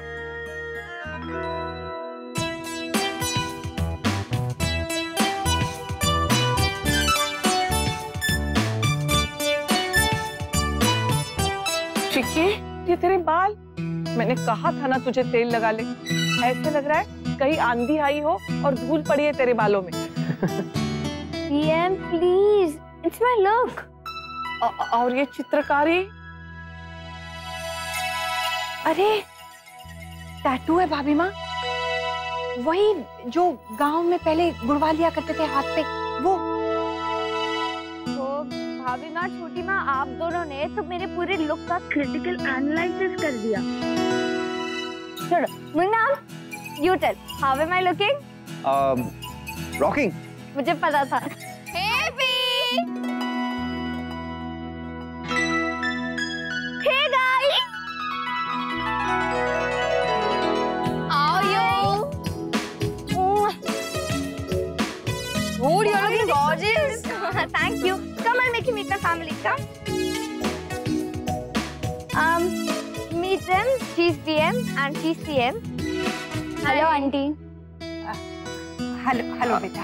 चिक्की, ये तेरे बाल, मैंने कहा था ना तुझे तेल लगा ले। ऐसे लग रहा है कहीं आंधी आई हो और धूल पड़ी है तेरे बालों में। PM, please, it's my look. और ये चित्रकारी, अरे टैटू है भाभी माँ, वही जो गांव में पहले गुड़वा लिया करते थे हाथ पे, वो। तो भाभी माँ, छोटी माँ, आप दोनों ने तो मेरे पूरे लुक का क्रिटिकल एनालिसिस कर दिया। चलो Munna, you tell, how am I looking? Rocking. मुझे पता था। Hey guys! How are you? Oh, you're looking gorgeous. Thank you. Come, I'll make you meet my family. Come. Meet them. She's PM and she's CM. Hello, auntie. Hello बेटा।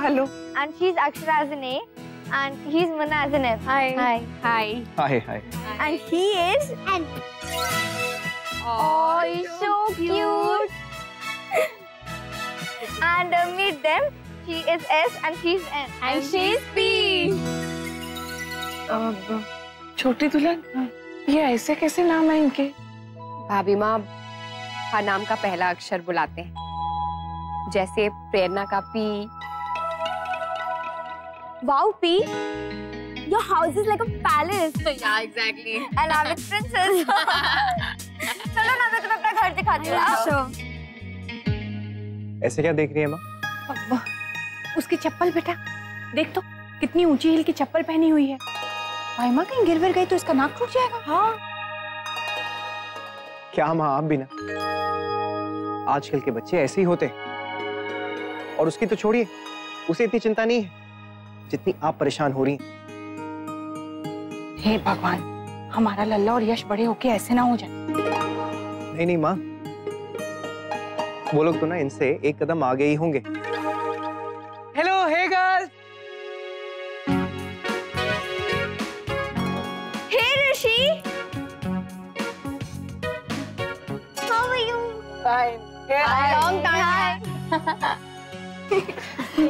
Hello. And she's Akshara as an A, and he's Munna as an F. Hi. Hi. Hi. Hi hi. And he is N. Oh, he's so cute. And meet them. She is S and she's N. And she's P. छोटी दुल्हन, ये ऐसे कैसे नाम है इनके? भाभी माँ हर नाम का पहला अक्षर बुलाते हैं, जैसे प्रेरणा का P। Wow, P. Your house is like a palace. Yeah, exactly. And I'm a princess. चलो ना, मैं तुम्हें अपना घर दिखाती हूँ। ऐसे क्या देख रही है माँ? उसकी चप्पल बेटा, देख तो कितनी ऊंची हील की चप्पल पहनी हुई है। भाई माँ कहीं गिर गई तो इसका नाक टूट जाएगा। हाँ। क्या माँ, आप भी ना, आजकल के बच्चे ऐसे ही होते हैं। और उसकी तो छोड़िए, उसे इतनी चिंता नहीं है जितनी आप परेशान हो रही हैं। हे भगवान, हमारा लल्ला और यश बड़े होके ऐसे ना हो जाए। नहीं नहीं माँ, वो लोग तो ना इनसे एक कदम आगे ही होंगे। Hello, hey girls. Hey Rishi. How are you? Fine. Hi. Long time.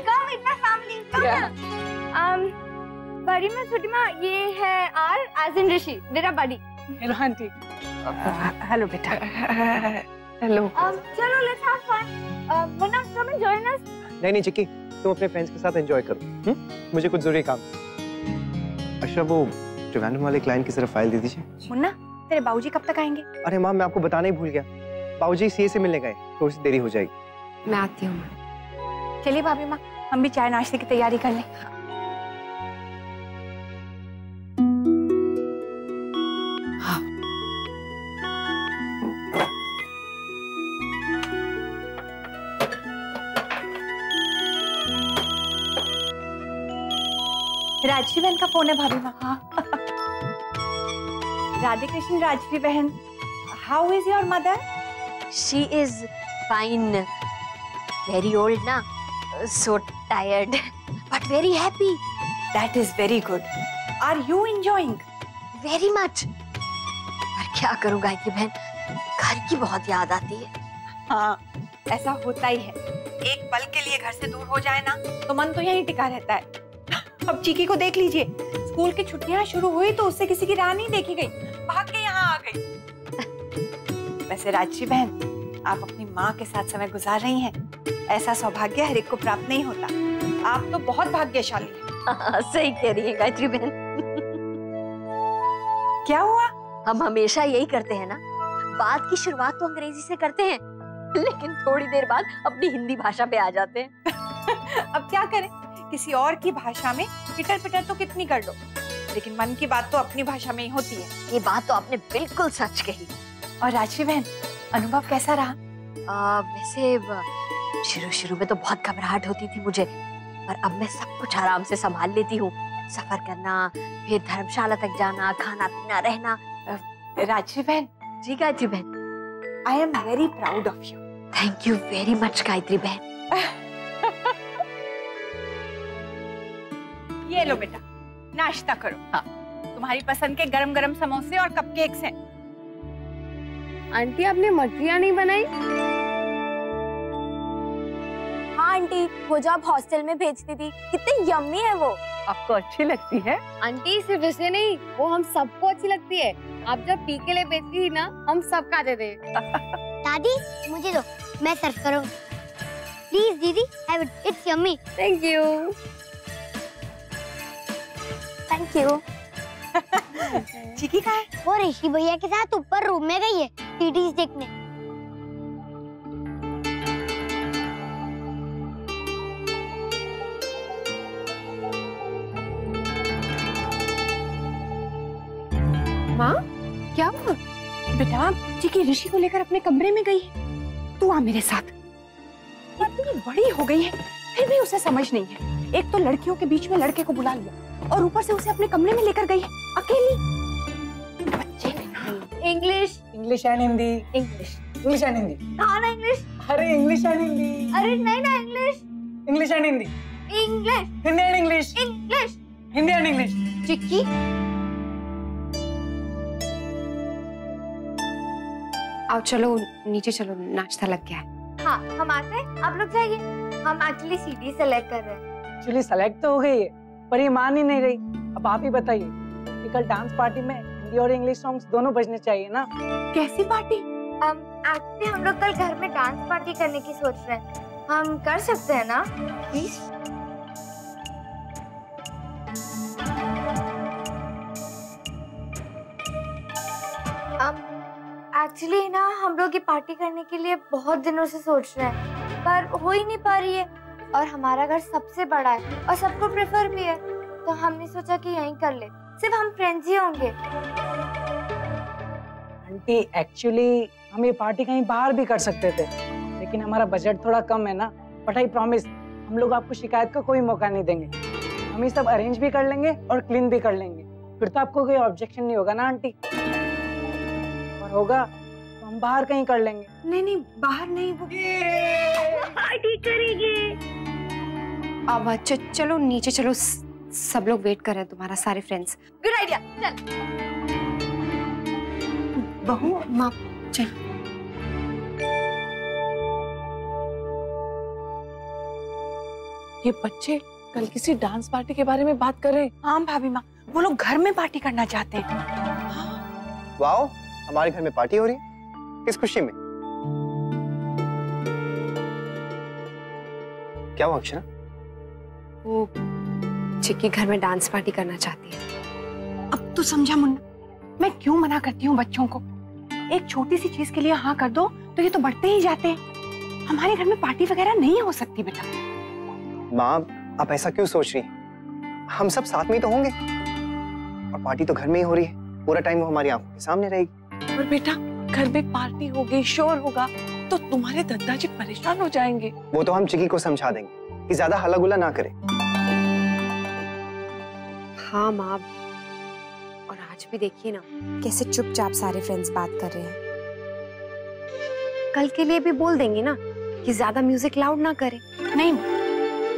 Come meet my family. Come here. बड़ी माँ, छोटी माँ, ये है R as in ऋषि, मेरा बड़ी। Hello aunty. हेलो बेटा। हेलो। चलो let's have fun. Munna, come and join us. नहीं नहीं चिक्की, तुम अपने फ्रेंड्स के साथ एंजॉय करो। मुझे कुछ जरूरी काम। अच्छा, वो ट्रिवेंड्रम वाले क्लाइंट की सिर्फ फाइल दे दीजिए। मुन्ना, तेरे बाबूजी कब तक आएंगे? अरे माँ, मैं आपको बताना ही भूल गया, बाबूजी सीए से मिलने गए, थोड़ी सी देरी हो जाएगी। मैं आती हूँ। चलिए भाभी माँ, हम भी चाय नाश्ते की तैयारी कर लें। राजश्री बहन का फोन है भाभी माँ। हाँ। राधे कृष्ण राजश्री बहन, how is your mother? She is fine. Very old ना, so tired, but very happy. That is very good. Are you enjoying? Very much. पर क्या करूँ गायत्री बहन, घर की बहुत याद आती है। हाँ, ऐसा होता ही है। एक पल के लिए घर से दूर हो जाए ना, तो मन तो यहीं टिका रहता है। अब चीकी को देख लीजिए, स्कूल की छुट्टियां शुरू हुई तो उससे किसी की राह नहीं देखी गई, भाग के यहाँ आ गई। वैसे राजश्री बहन, आप अपनी माँ के साथ समय गुजार रही हैं। ऐसा सौभाग्य हर एक को प्राप्त नहीं होता। आप तो बहुत भाग्यशाली हैं। सही कह रही है गायत्री बहन। क्या हुआ? हम हमेशा यही करते हैं ना, बात की शुरुआत तो अंग्रेजी से करते हैं, लेकिन थोड़ी देर बाद अपनी हिंदी भाषा पे आ जाते हैं। अब क्या करें, किसी और की भाषा में पिटर पिटर तो कितनी कर लो, लेकिन मन की बात तो अपनी भाषा में ही होती है। ये बात तो आपने बिल्कुल सच कही। और राजश्री बहन, अनुभव कैसा रहा? वैसे शुरू में तो बहुत घबराहट होती थी मुझे, पर अब मैं सब कुछ आराम से संभाल लेती हूँ। सफर करना, फिर धर्मशाला तक जाना, खाना पीना, रहना। राजश्री बहन। जी गायत्री बहन। I am very proud of you. Thank you very much Gayatri बहन। ये लो बेटा, नाश्ता करो। हाँ, तुम्हारी पसंद के गरम गरम समोसे और कपकेक्स हैं। आंटी आपने मठरिया नहीं बनाई? हाँ आंटी, वो जो आप हॉस्टल में भेजती थी, कितनी यम्मी है वो। आपको अच्छी लगती है? आंटी सिर्फ इसे नहीं, वो हम सबको अच्छी लगती है। आप जब पी के लिए भेजती थी ना, हम सब खाते थे। दादी मुझे दो, मैं सर्व करूँगी। प्लीज दीदी, have it, it's yummy. Thank you. Thank you. Chikki कहाँ है? वो ऋषि भैया के साथ ऊपर रूम में गई है सीरीज देखने। माँ, क्या हुआ? बेटा, चिकी ऋषि को लेकर अपने कमरे में गई है। तू आ मेरे साथ। इतनी बड़ी हो गई है, फिर भी उसे समझ नहीं है। एक तो लड़कियों के बीच में लड़के को बुला लिया और ऊपर से उसे अपने कमरे में लेकर गई है अकेली। बच्चे English and Hindi. English and Hindi. हाँ ना इंग्लिश। अरे इंग्लिश एंड हिंदी। अरे नहीं ना English. English and Hindi. English. Hindi and English. English. Hindi and English. Chikki, आओ चलो नीचे चलो, नाश्ता लग गया है। हाँ हम आते हैं, आप लोग जाइए। हम एक्चुअली सीडी सेलेक्ट कर रहे हैं। एक्चुअली सेलेक्ट तो हो गई है, पर ये मान ही नहीं रही। अब आप ही बताइए कि कल डांस पार्टी में हिंदी और इंग्लिश सॉन्ग्स दोनों बजने चाहिए ना। कैसी पार्टी? एक्चुअली हम लोग कल घर में डांस पार्टी करने की सोच रहे हैं। हम कर सकते हैं ना प्लीज? एक्चुअली ना हम लोग ये पार्टी करने के लिए बहुत दिनों से सोच रहे हैं, पर हो ही नहीं पा रही है। और हमारा घर सबसे बड़ा है और सबको प्रेफर भी है, तो हमने सोचा कि यहीं कर ले, सिर्फ हम फ्रेंड्स ही होंगे। आंटी एक्चुअली हम ये पार्टी कहीं बाहर भी कर सकते थे, लेकिन हमारा बजट थोड़ा कम है ना। बट आई प्रॉमिस, हम लोग आपको शिकायत का कोई मौका नहीं देंगे। हम ये सब अरेंज भी कर लेंगे और क्लीन भी कर लेंगे, फिर तो आपको कोई ऑब्जेक्शन नहीं होगा ना आंटी। और होगा तो हम बाहर कहीं कर लेंगे। नहीं नहीं, बाहर नहीं, वो पार्टी करेंगे। अब अच्छा चलो नीचे चलो, सब लोग वेट कर रहे हैं, तुम्हारा सारे फ्रेंड्स। गुड आइडिया, चल। बहू माँ चल। ये बच्चे कल किसी डांस पार्टी के बारे में बात कर रहे हैं। हाँ भाभी माँ, वो लोग घर में पार्टी करना चाहते हैं। वाओ, हमारे घर में पार्टी हो रही है। किस खुशी में? क्या हुआ अक्षरा? वो चिक्की घर में डांस पार्टी करना चाहती है। अब तो समझा मुन्ना, मैं क्यों मना करती हूँ बच्चों को। एक छोटी सी चीज के लिए हाँ कर दो तो ये तो बढ़ते ही जाते हैं। हमारे घर में पार्टी वगैरह नहीं हो सकती बेटा। माँ, आप ऐसा क्यों सोच रही हैं? हम सब साथ में ही तो होंगे, और पार्टी तो घर में ही हो रही है। पूरा टाइम वो हमारी आंखों के सामने रहेगी। और बेटा, घर में पार्टी होगी, शोर होगा, तो तुम्हारे दादाजी परेशान हो जाएंगे। वो तो हम चिकी को समझा देंगे कि ज्यादा हल्ला गुल्ला ना करे। हाँ माँ, और आज भी देखिए ना कैसे चुपचाप सारे फ्रेंड्स बात कर रहे हैं। कल के लिए भी बोल देंगे ना कि ज्यादा म्यूजिक लाउड ना करे। नहीं,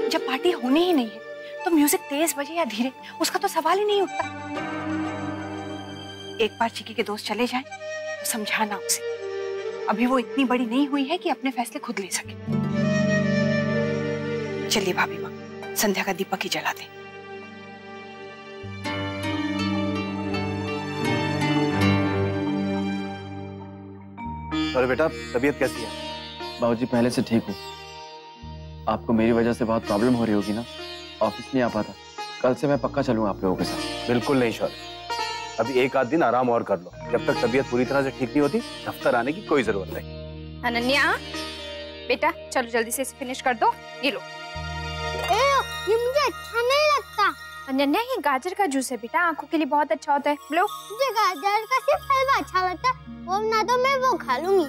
जब पार्टी होनी ही नहीं है तो म्यूजिक तेज बजे या धीरे, उसका तो सवाल ही नहीं उठता। एक बार चिकी के दोस्त चले जाएं तो समझाना उसे, अभी वो इतनी बड़ी नहीं हुई है कि अपने फैसले खुद ले सके। चलिए भाभी माँ, संध्या का दीपक ही जला दें। अरे बेटा, तबीयत कैसी है? बाबूजी पहले से ठीक हूँ। आपको मेरी वजह से बहुत प्रॉब्लम हो रही होगी ना, ऑफिस नहीं आ पाता। कल से मैं पक्का चलूंगा आप लोगों के साथ। बिल्कुल नहीं शौर्य, अभी एक आध दिन आराम और कर लो। जब तक तबीयत पूरी तरह से ठीक नहीं होती, दफ्तर आने की कोई जरूरत नहीं। अनन्या बेटा, चलो जल्दी से इसे फिनिश कर दो। ये लो। ये मुझे अच्छा नहीं लगता। अनन्या, ये गाजर का जूस है बेटा, आंखों के लिए बहुत अच्छा होता है। लो। मुझे गाजर का सिर्फ हलवा अच्छा लगता है, वो ना तो मैं वो खा लूंगी।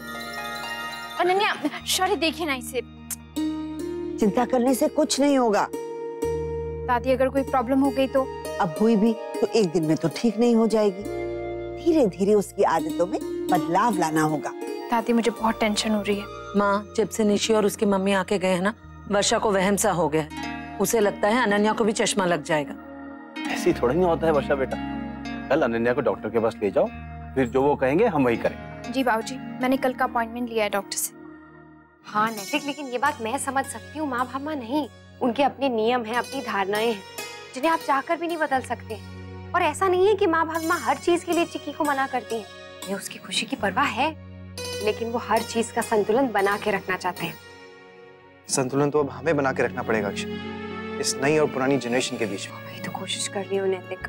अनन्या, शौर्य देखिए ना इसे, चिंता करने से कुछ नहीं होगा। दादी अगर कोई प्रॉब्लम हो गई तो? अब हुई भी तो एक दिन में तो ठीक नहीं हो जाएगी। धीरे धीरे उसकी आदतों में बदलाव लाना होगा। दादी मुझे बहुत टेंशन हो रही है। माँ, जब से निशी और उसकी मम्मी आके गए हैं ना, वर्षा को वहम सा हो गया है। उसे लगता है अनन्या को भी चश्मा लग जाएगा। ऐसी थोड़ा नहीं होता है वर्षा बेटा। कल अनन्या को डॉक्टर के पास ले जाओ, फिर जो वो कहेंगे हम वही करें। जी बाबूजी, मैंने कल का अपॉइंटमेंट लिया है डॉक्टर से। हाँ नैतिक, लेकिन ये बात मैं समझ सकती हूँ, माँ भामा नहीं। उनके अपने नियम हैं, अपनी धारणाएं हैं, जिन्हें आप चाहकर भी नहीं बदल सकते। और ऐसा नहीं है कि माँ भामा हर चीज के लिए चिक्की को मना करती हैं। उन्हें उसकी खुशी की परवाह है, लेकिन वो हर चीज का संतुलन बना के रखना चाहते हैं। संतुलन तो अब हमें बना के रखना पड़ेगा अक्षय, इस नई और पुरानी जनरेशन के बीच में। मैं तो कोशिश कर रही हूँ नैतिक,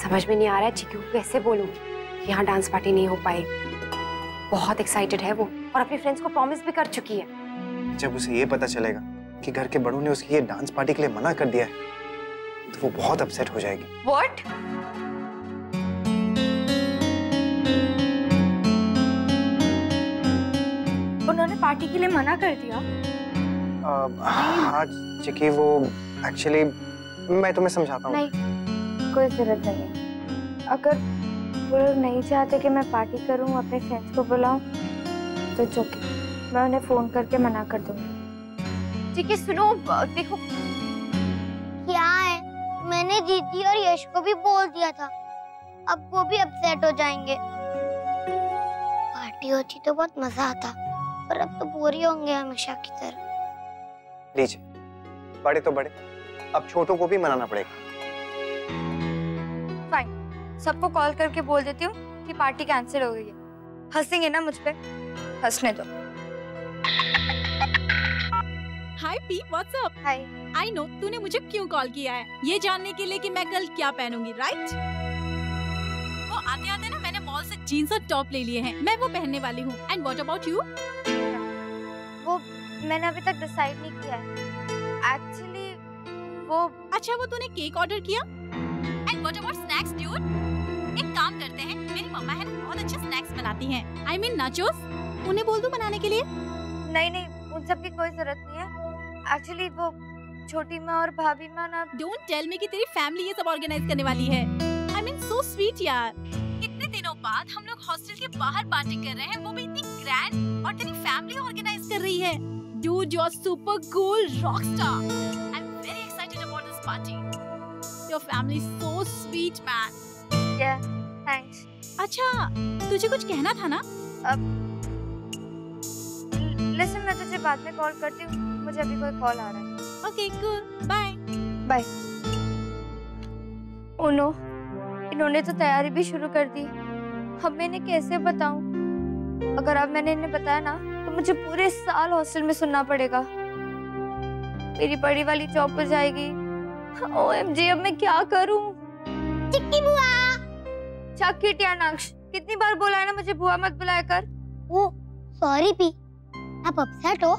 समझ में नहीं आ रहा है चिक्की को कैसे बोलूं कि यहाँ डांस पार्टी नहीं हो पाएगी। बहुत एक्साइटेड है वो और अपने फ्रेंड्स को प्रॉमिस भी कर चुकी है। जब उसे ये पता चलेगा कि घर के बड़ों ने उसकी ये डांस पार्टी के लिए मना कर दिया है, तो वो बहुत अपसेट हो जाएगी। What? उन्होंने पार्टी के लिए मना कर दिया? हाँ चिकी, वो एक्चुअली मैं तुम्हें समझाता हूँ। नहीं, कोई जरूरत नहीं है। अगर वो लोग नहीं चाहते कि मैं पार्टी करूं, अपने फ्रेंड्स को बुलाऊं, तो इट्स ओके, मैं उन्हें फोन करके मना कर दूंगी। चिक्की सुनो, देखो क्या है, मैंने दीदी और यश को भी बोल दिया था, अब वो भी अपसेट हो जाएंगे। पार्टी होती तो बहुत मजा आता, पर अब तो बोर ही होंगे हमेशा की तरह। लीजिए, बड़े तो बड़े, अब छोटों को भी मनाना पड़ेगा। फाइन, सबको कॉल करके बोल देती हूँ कि पार्टी कैंसिल हो गई है। हंसेंगे ना मुझ पे? हंसने दो। Hi P, what's up? Hi. I know तूने मुझे क्यों कॉल किया है, ये जानने के लिए कि मैं कल क्या पहनूंगी, राइट? वो आते आते ना मैंने मॉल से जीन्स और टॉप ले लिए हैं, मैं वो पहनने वाली हूँ। And what about you? वो मैंने अभी तक डिसाइड नहीं किया है। एक्चुअली वो अच्छा, वो तूने केक ऑर्डर किया? And what about snacks dude? एक काम करते हैं, मेरी मम्मा है ना बहुत अच्छे स्नैक्स बनाती हैं। आई मीन नाचोस, उन्हें बोल दूं बनाने के लिए? नहीं नहीं, उन सब की कोई जरूरत नहीं है। एक्चुअली वो छोटी माँ और भाभी माँ ना। डोंट टेल मी कि तेरी फैमिली ये सब ऑर्गेनाइज करने वाली है। आई मीन सो स्वीट यार। इतने दिनों बाद हम लोग हॉस्टल के बाहर पार्टी कर रहे हैं, वो भी इतनी ग्रैंड, और तेरी फैमिली ऑर्गेनाइज कर रही है। Dude, you're super cool, rockstar. I'm very excited about this party. Your family is so sweet, man. Yeah, thanks. अच्छा, तुझे कुछ कहना था ना? Listen, मैं तुझे बाद में कॉल करती हूँ, मुझे अभी कोई कॉल आ रहा है। Okay, cool. Bye. Bye. Oh no, इन्होंने तो तैयारी भी शुरू कर दी। अब मैं इन्हें कैसे बताऊं? अगर अब मैंने इन्हें बताया ना, तो मुझे पूरे साल हॉस्टल में सुनना पड़ेगा। मेरी बड़ी वाली जॉब पर जाएगी। OMG, अब मैं क्या करूं? चिक्की बुआ। नाक्ष, कितनी बार बोला है ना मुझे बुआ मत बुलाया कर। ओ सॉरी पी, आप अपसेट हो?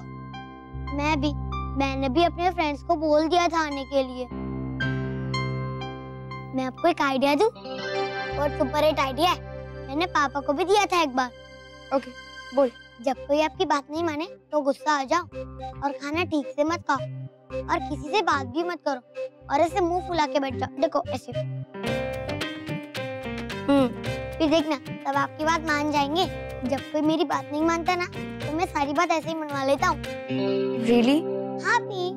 मैं भी, मैंने भी अपने फ्रेंड्स को बोल दिया था आने के लिए। मैं आपको एक आइडिया दूं? बहुत सुपर हिट आइडिया है, मैंने पापा को भी दिया था एक बार। ओके, बोल। जब कोई आपकी बात नहीं माने तो गुस्सा आ जाओ और खाना ठीक से मत खाओ और किसी से बात भी मत करो और ऐसे मुंह फुला के बैठ जाओ। देखो ऐसे। फिर देखना, तब आपकी बात मान जाएंगे। जब कोई मेरी बात नहीं मानता ना, तो मैं सारी बात ऐसे ही मनवा लेता हूँ। Really? हाँ पी।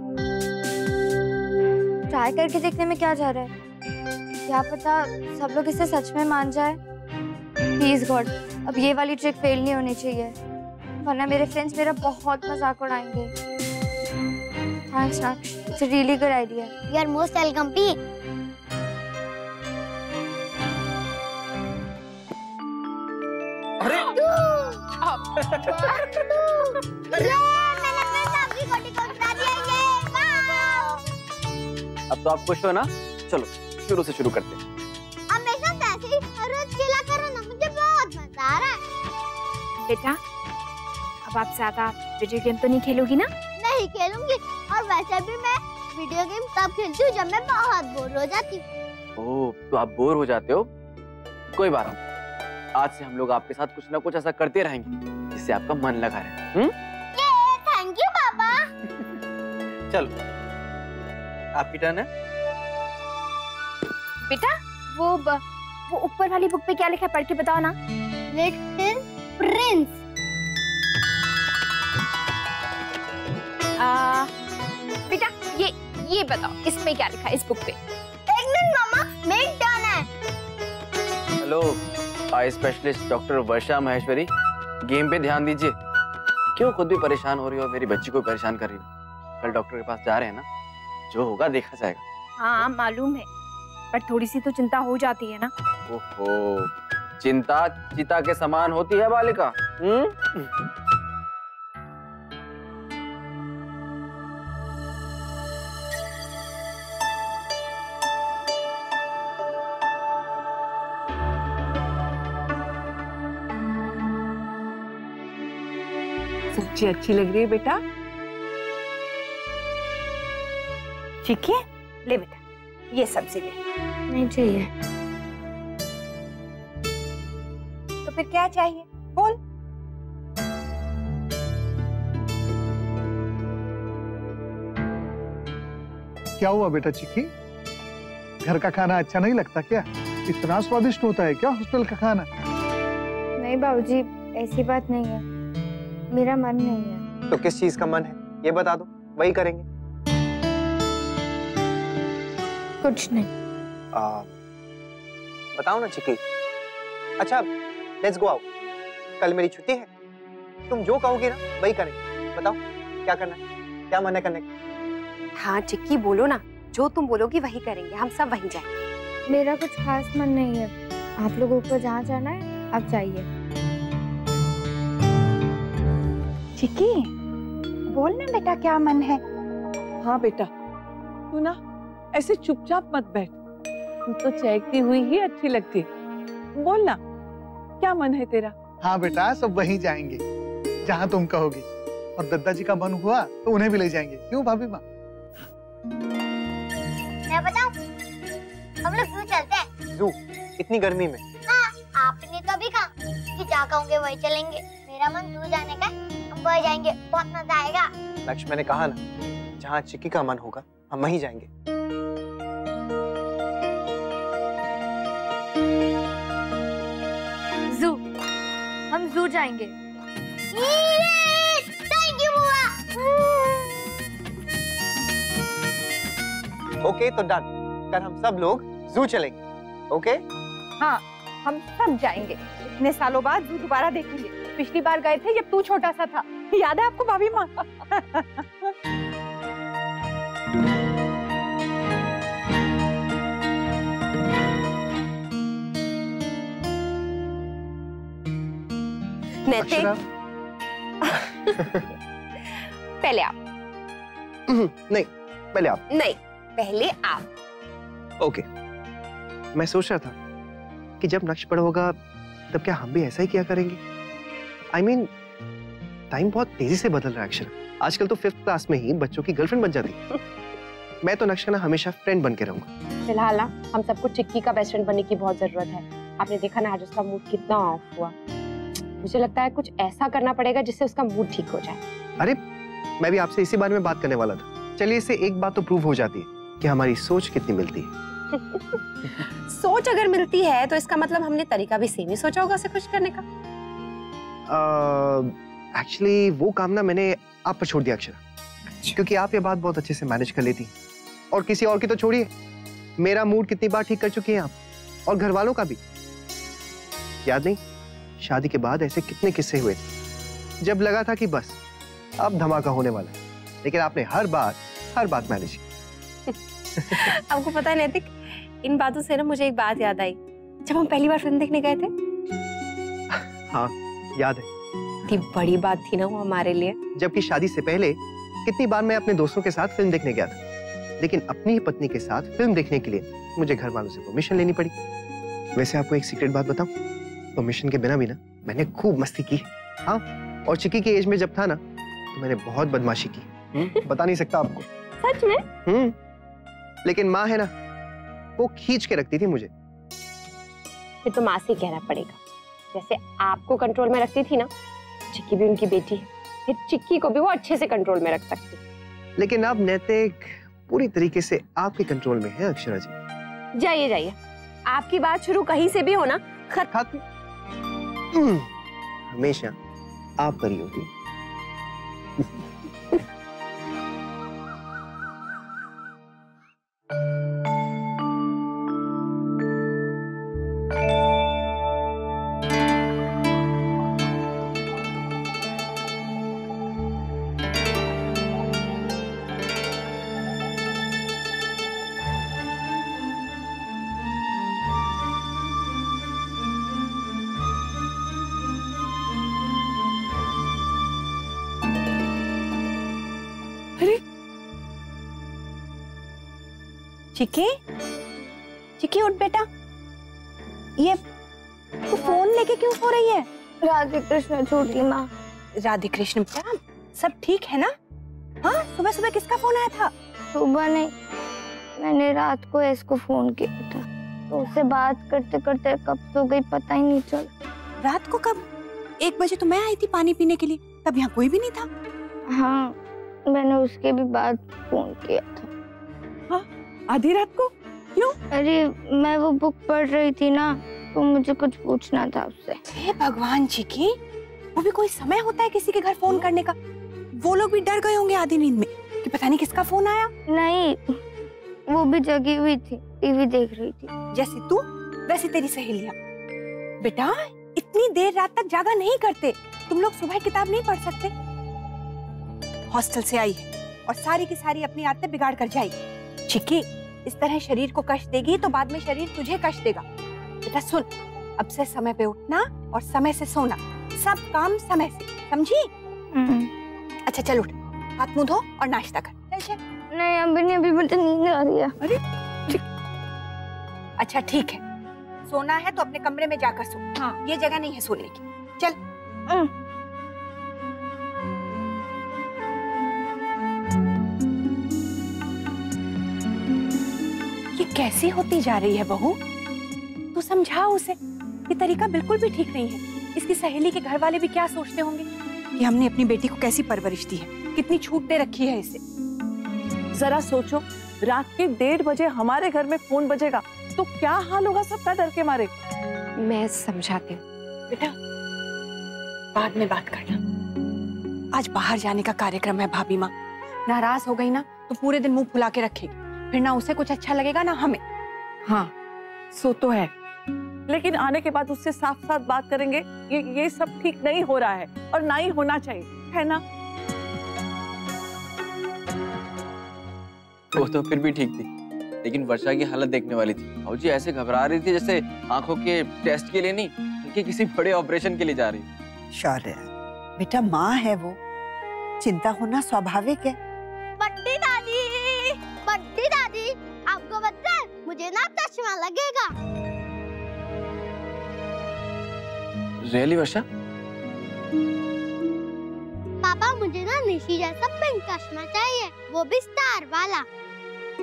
ट्राई करके देखने में क्या जा रहा है? क्या पता सब लोग इसे सच में मान जाए। प्लीज गॉड, अब ये वाली ट्रिक फेल नहीं होनी चाहिए, वरना मेरे फ्रेंड्स मेरा बहुत मजाक उड़ाएंगे। Thanks Naksh, it's a really good idea. You are most welcome P. अरे अब तो आप खुश हो ना? चलो शुरू से शुरू करते हैं। अब मेरे साथ ऐसे ही हर रोज खेला करो ना, मुझे बहुत मजा आ रहा है। बेटा, अब आप ज्यादा वीडियो गेम तो नहीं खेलोगी ना? नहीं खेलूंगी, और वैसे भी मैं वीडियो गेम तब खेलती हूँ जब मैं बहुत बोर हो जाती हूँ। ओह, तो आप बोर हो जाते हो? कोई बात नहीं, आज से हम लोग आपके साथ कुछ ना कुछ ऐसा करते रहेंगे जिससे आपका मन लगा रहे। थैंक यू पापा। चलो आपकी टर्न है। बेटा वो ऊपर वाली बुक पे क्या लिखा है पढ़ के बताओ ना। Little Prince. बेटा ये बताओ इसमें क्या लिखा है इस बुक पे। एक मिनट मामा, मेरी टर्न है। हेलो आई स्पेशलिस्ट डॉक्टर वर्षा महेश्वरी, गेम पे ध्यान दीजिए। क्यों खुद भी परेशान हो रही हो और मेरी बच्ची को परेशान कर रही हो? कल डॉक्टर के पास जा रहे हैं ना, जो होगा देखा जाएगा। हाँ मालूम है, पर थोड़ी सी तो चिंता हो जाती है ना। ओहो, चिंता चिता के समान होती है बालिका। सब्जी अच्छी लग रही है बेटा। चिक्की ले बेटा, ये सब्जी ले। नहीं चाहिए। तो फिर क्या चाहिए बोल। क्या हुआ बेटा चिक्की, घर का खाना अच्छा नहीं लगता क्या? इतना स्वादिष्ट होता है क्या हॉस्टल का खाना? नहीं बाबूजी, ऐसी बात नहीं है, मेरा मन नहीं है। तो किस चीज का मन है ये बता दो, वही करेंगे। कुछ नहीं। बताओ ना चिक्की। अच्छा लेट्स गो आउट, कल मेरी छुट्टी है, तुम जो कहोगे ना वही करेंगे। बताओ क्या करना है, क्या मन है करने का? हाँ चिक्की बोलो ना, जो तुम बोलोगी वही करेंगे, हम सब वहीं जाएंगे। मेरा कुछ खास मन नहीं है, आप लोगों को जहाँ जाना है आप जाइए। चिक्की बोल ना बेटा क्या मन है। हाँ बेटा, तू ना ऐसे चुपचाप मत बैठ, तू तो चहकती हुई ही अच्छी लगती। बोल ना क्या मन है तेरा? हाँ बेटा, सब वहीं जाएंगे जहाँ तुम कहोगी, और दद्दा जी का मन हुआ तो उन्हें भी ले जाएंगे। क्यों भाभी माँ? मैं बताऊं, हम लोग जू चलते हैं। जू? इतनी गर्मी में? हाँ, आपने तो अभी कहा कि जहाँ कहोगे वही चलेंगे। मेरा मन जू जाने का, हम वही जाएंगे, बहुत मजा आएगा। लक्ष्य मैंने कहा ना, जहाँ चिक्की का मन होगा हम वहीं जाएंगे। जू, हम जू जाएंगे। थैंक यू बुआ। ओके तो डन, कल हम सब लोग जू चलेंगे। ओके? हाँ हम सब जाएंगे, इतने सालों बाद जू दोबारा देखेंगे। पिछली बार गए थे जब तू छोटा सा था, याद है आपको भाभी माँ? नैतिक पहले आप। नहीं पहले आप। नहीं पहले आप। ओके, मैं सोच रहा था कि जब नक्श बड़ा होगा तब क्या हम भी ऐसा ही किया करेंगे। I mean, टाइम बहुत तेजी से बदल रहा है अक्षरा। आजकल तो 5th क्लास में ही बच्चों की गर्लफ्रेंड बन जाती है। मैं तो नक्श का ना हमेशा फ्रेंड बन के रहूंगा। फिलहाल ना हम सबको चिक्की का बेस्ट फ्रेंड बनने की बहुत जरूरत है। आपने देखा ना आज उसका मूड कितना ऑफ हुआ। मुझे लगता है कुछ ऐसा करना पड़ेगा जिससे उसका मूड ठीक हो जाए। अरे मैं भी आपसे इसी बारे में बात करने वाला था। चलिए इससे एक बात तो प्रूव हो जाती है कि हमारी सोच कितनी मिलती है। सोच अगर मिलती है तो इसका मतलब हमने तरीका भी सेम ही सोचा होगा उसे खुश करने का। एक्चुअली वो काम ना मैंने आप पर छोड़ दिया अक्षरा, क्योंकि आप ये बात बहुत अच्छे से मैनेज कर लेती हैं। और किसी और की तो छोड़िए, मेरा मूड कितनी बार ठीक कर चुकी हैं आप, और घर वालों का भी। याद नहीं, शादी के बाद ऐसे कितने किस्से हुए थे जब लगा था कि बस अब धमाका होने वाला है, लेकिन आपने हर बात मैनेज की। आपको पता है नैतिक, इन बातों से ना मुझे एक बात याद आई। जब हम पहली बार फिल्म देखने गए थे। हाँ याद है। इतनी बड़ी बात थी ना वो हमारे लिए। जबकि शादी से पहले कितनी बार मैं अपने दोस्तों के साथ फिल्म देखने गया था, लेकिन अपनी ही पत्नी के साथ फिल्म देखने के लिए मुझे घर वालों से परमिशन लेनी पड़ी। वैसे आपको एक सीक्रेट बात बताऊं, परमिशन के बिना भी ना मैंने खूब मस्ती की। हाँ, और चिक्की की एज में जब था ना तो मैंने बहुत बदमाशी की। बता नहीं सकता आपको। सच में? लेकिन माँ है ना, वो खींच के रखती थी मुझे। फिर तो माँ से कहना पड़ेगा, जैसे आपको कंट्रोल में रखती थी ना, चिक्की भी उनकी बेटी है, फिर चिक्की को भी वो अच्छे से कंट्रोल में रख सकती। लेकिन अब नैतिक पूरी तरीके से आपके कंट्रोल में है अक्षरा जी। जाइए जाइए, आपकी बात शुरू कहीं से भी हो ना, खत्म हमेशा आप पर ही होती है। चिक्की, चिक्की उठ बेटा। ये तू फोन लेके क्यों सो रही है? राधे कृष्ण छोटी माँ। राधे कृष्ण बेटा, सब ठीक है ना? हाँ, सुबह सुबह किसका फोन आया था? सुबह नहीं, मैंने रात को इसको फोन किया था, तो उससे बात करते करते कब सो गई पता ही नहीं चला। रात को कब? 1 बजे तो मैं आई थी पानी पीने के लिए, तब यहाँ कोई भी नहीं था। हाँ, मैंने उसके भी बाद फोन किया था। हाँ, आधी रात को? क्यों? अरे मैं वो बुक पढ़ रही थी ना, तो मुझे कुछ पूछना था उससे। हे भगवान चिक्की, वो भी कोई समय होता है किसी के घर फोन करने का? वो लोग भी डर गए होंगे आधी नींद में कि पता नहीं किसका फोन आया। नहीं, वो भी जगी हुई थी, टीवी देख रही थी। जैसे तू वैसे तेरी सहेलियां। बेटा, इतनी देर रात तक जागा नहीं करते तुम लोग, सुबह किताब नहीं पढ़ सकते? हॉस्टल से आई है और सारी की सारी अपनी आदतें बिगाड़ कर जाएगी। चिक्की, इस तरह शरीर को कष्ट देगी तो बाद में शरीर तुझे कष्ट देगा। बेटा सुन, अब से समय पे उठना और समय से सोना, सब काम समय से, समझी? अच्छा चल उठ, हाथ मुंह धो और नाश्ता कर। चल। नहीं अभी नहीं, अभी मुझे नींद आ रही है। अरे अच्छा ठीक है, सोना है तो अपने कमरे में जाकर सो। हाँ, ये जगह नहीं है सोने की। चल। ये कैसी होती जा रही है बहू? तू समझा उसे, ये तरीका बिल्कुल भी ठीक नहीं है। इसकी सहेली के घर वाले भी क्या सोचते होंगे कि हमने अपनी बेटी को कैसी परवरिश दी है, कितनी छूट दे रखी है इसे। जरा सोचो, रात के 1:30 बजे हमारे घर में फोन बजेगा तो क्या हाल होगा सबका डर के मारे। मैं समझाती हूँ। बेटा बाद में बात करना, आज बाहर जाने का कार्यक्रम है। भाभी माँ नाराज हो गई ना तो पूरे दिन मुंह फुला के रखेगी, फिर ना उसे कुछ अच्छा लगेगा ना हमें। हाँ सो तो है, लेकिन आने के बाद उससे साफ साफ बात करेंगे। ये सब ठीक नहीं हो रहा है और ना ही होना चाहिए, है ना? वो तो फिर भी ठीक थी, लेकिन वर्षा की हालत देखने वाली थी। भाऊजी ऐसे घबरा रही थी जैसे आंखों के टेस्ट के लिए नहीं, बल्कि किसी बड़े ऑपरेशन के लिए जा रही। शौर्य बेटा, माँ है वो, चिंता होना स्वाभाविक है। बड्डी दादी आपको पता है मुझे ना चश्मा लगेगा। रियली वर्षा? पापा मुझे ना निशी जैसा पिंक चश्मा चाहिए, वो भी स्टार वाला।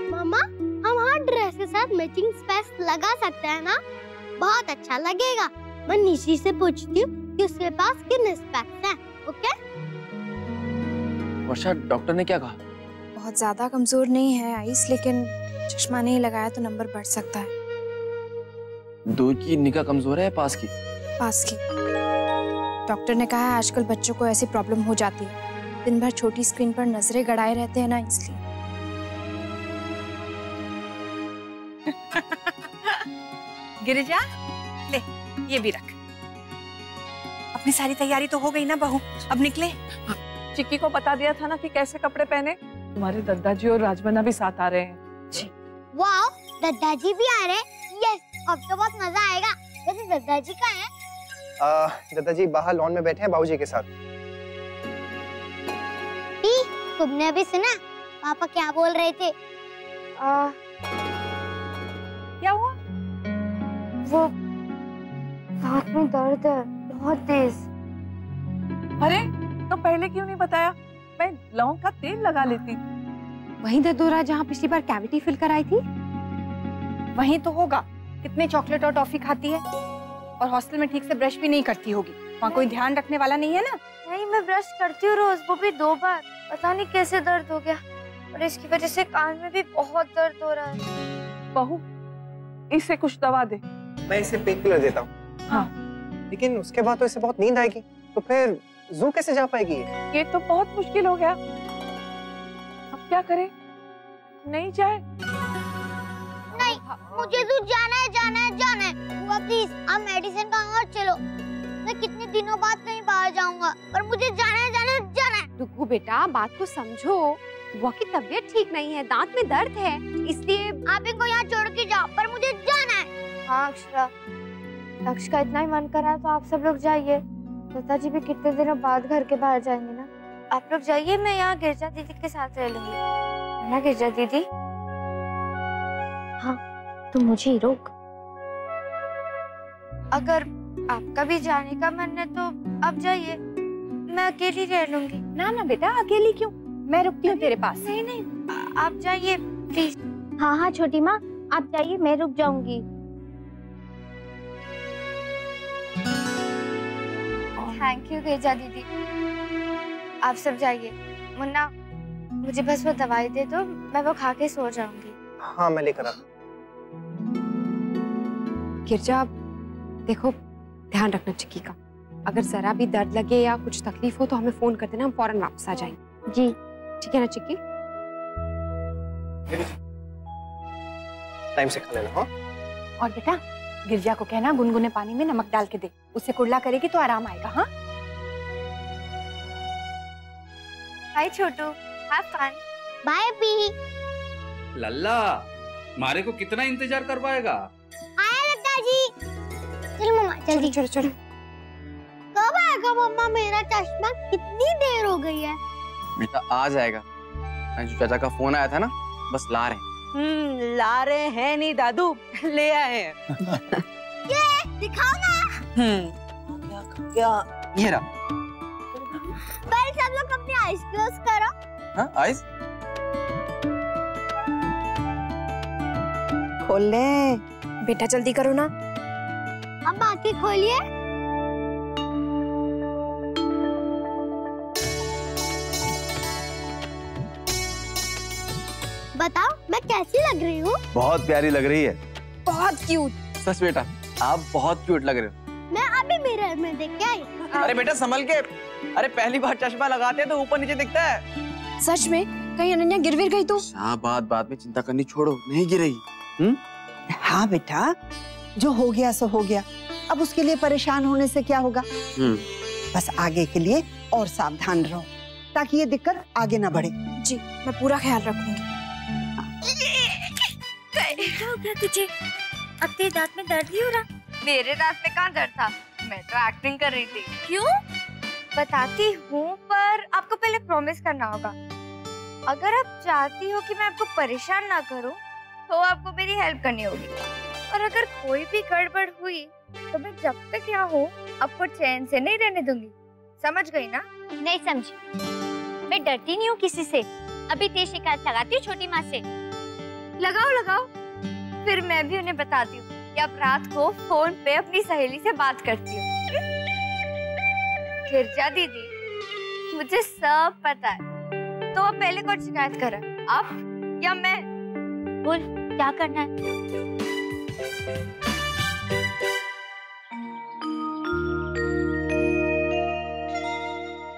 मामा हम हर ड्रेस के साथ मैचिंग स्पेक्स लगा सकते हैं ना, बहुत अच्छा लगेगा। मैं निशी से पूछती हूँ कि उसके पास कितने स्पेक्स हैं। ओके? वर्षा डॉक्टर ने क्या कहा? बहुत ज्यादा कमजोर नहीं है आइस, लेकिन चश्मा नहीं लगाया तो नंबर बढ़ सकता है। दूर की निगाह कमजोर है या पास की? पास की। डॉक्टर ने कहा है आजकल बच्चों को ऐसी प्रॉब्लम हो जाती है, दिन भर छोटी स्क्रीन पर नजरें गड़ाए रहते हैं ना, इसलिए। गिरिजा ले, ये भी रख। अपनी सारी तैयारी तो हो गई ना बहू, अब निकले। चिक्की को बता दिया था ना कि कैसे कपड़े पहने। तुम्हारे दादाजी और राजबन्ना भी साथ आ रहे हैं। जी। वाओ, दादाजी भी आ रहे हैं। यस, अब तो बहुत मजा आएगा। वैसे दादाजी कहाँ हैं? दादाजी बाहर लॉन में बैठे हैं बाबूजी के साथ। तुमने अभी सुना पापा क्या बोल रहे थे? क्या हुआ? वो हाथ में दर्द है बहुत तेज। अरे तो पहले क्यों नहीं बताया? मैं लौंग का तेल लगा लेती। वहीं दर्द हो रहा है जहाँ पिछली बार कैविटी फिल कराई थी? वहीं तो होगा। कितने चॉकलेट और टॉफी खाती है और हॉस्टल में ठीक से ब्रश भी नहीं करती होगी। वहाँ कोई ध्यान रखने वाला नहीं है ना? नहीं, मैं ब्रश करती हूँ रोज, वो भी 2 बार। पता नहीं कैसे दर्द हो गया। और इसकी वजह से कान में भी बहुत दर्द हो रहा है। बहू, इसे कुछ दवा दे। मैं इसे पेन किलर देता हूँ। हाँ। लेकिन उसके बाद तो इसे बहुत नींद आएगी, तो फिर जू कैसे जा पाएगी? ये तो बहुत मुश्किल हो गया। अब क्या करें? नहीं जाए? नहीं, मुझे जू जाना है, जाना है, जाना है। बुआ प्लीज, आप मेडिसिन का और चलो। मैं कितने दिनों बाद कहीं बाहर जाऊंगा, पर मुझे जाना है, जाना है, जाना है। रुकू बेटा, बात को समझो। बुआ की तबीयत ठीक नहीं है, दांत में दर्द है, इसलिए आप इनको यहाँ छोड़ के जाओ, पर मुझे जाना है। हाँ अक्षरा, अक्ष का इतना ही मन कर रहा है तो आप सब लोग जाइए। लता जी भी कितने दिनों बाद घर के बाहर जाएंगे ना। आप लोग जाइए, मैं यहाँ गिरजा दीदी के साथ रह लूंगी, है ना गिरजा दीदी? हाँ, तुम मुझे ही रोक। अगर आपका भी जाने का मन है तो आप जाइए, मैं अकेली रह लूंगी। ना ना बेटा, अकेली क्यों? मैं रुकती हूँ तेरे पास। नहीं नहीं, आप जाइए प्लीज। हाँ हाँ छोटी माँ, आप जाइए, मैं रुक जाऊंगी। थैंक यू गिरजा दीदी। आप सब जाइए। मुन्ना, मुझे बस वो दवाई दे दो, मैं वो खा के सो जाऊंगी। हाँ, मैं लेकर आता। गिरजा, देखो ध्यान रखना चिक्की का। अगर जरा भी दर्द लगे या कुछ तकलीफ हो तो हमें फोन कर देना, हम फौरन वापस आ जाएंगे। जी ठीक है ना चिक्की? टाइम से खा लेना। हाँ? और बेटा, गिरजा को कहना गुनगुने पानी में नमक डाल के दे, उससे कुल्ला करेगी तो आराम आएगा। हाँ? Bye Chhotu, have fun. Bye P. Lalla, मारे को कितना इंतजार करवाएगा? आया लता जी। चल मम्मा, जल्दी। चलो चलो। कब आएगा मम्मा मेरा चश्मा? कितनी देर हो गई है। बेटा आ जाएगा। जो चाचा का फोन आया था ना, बस ला रहे हैं। ला रहे हैं नहीं दादू, ले आए हैं। ये दिखाओ ना। क्या? ये रहा। पहले सब लोग अपनी आईज क्लोज करो। हाँ, आईज खोल ले। बेटा जल्दी करो ना। अब आंखें खोलिए। बताओ मैं कैसी लग रही हूँ? बहुत प्यारी लग रही है। बहुत क्यूट। सच बेटा, आप बहुत क्यूट लग रहे हो। मैं अभी मिरर में देख के आई। अरे बेटा संभल के। अरे पहली बार चश्मा लगाते हैं तो ऊपर नीचे दिखता है। सच में? कहीं अनन्या गिर गई तो? बात में चिंता करनी छोड़ो, नहीं गिरेगी। हाँ बेटा, जो हो गया सो हो गया। अब उसके लिए परेशान होने से क्या होगा? बस आगे के लिए और सावधान रहो ताकि ये दिक्कत आगे ना बढ़े। जी, मैं पूरा ख्याल रखूंगी। क्या हो गया तुझे? अब तेरे दांत में दर्द ही हो रहा? मेरे दांत में कहाँ दर्द था, मैं तो एक्टिंग कर रही थी। क्यों? बताती हूँ, पर आपको पहले प्रॉमिस करना होगा। अगर आप चाहती हो कि मैं आपको परेशान ना करूँ, तो आपको मेरी हेल्प करनी होगी। और अगर कोई भी गड़बड़ हुई तो मैं जब तक यहाँ हूँ आपको चैन से नहीं रहने दूंगी। समझ गई ना? नहीं समझी। मैं डरती नहीं हूँ किसी से। अभी तेरी शिकायत लगाती हूँ छोटी माँ से। लगाओ। फिर मैं भी उन्हें बताती हूँ कि अब रात को फोन पे अपनी सहेली से बात करती हूँ। गिरजा दीदी, मुझे सब पता है। तो अब पहले कौन शिकायत कर रहा है, आप या मैं? बोल, क्या करना है?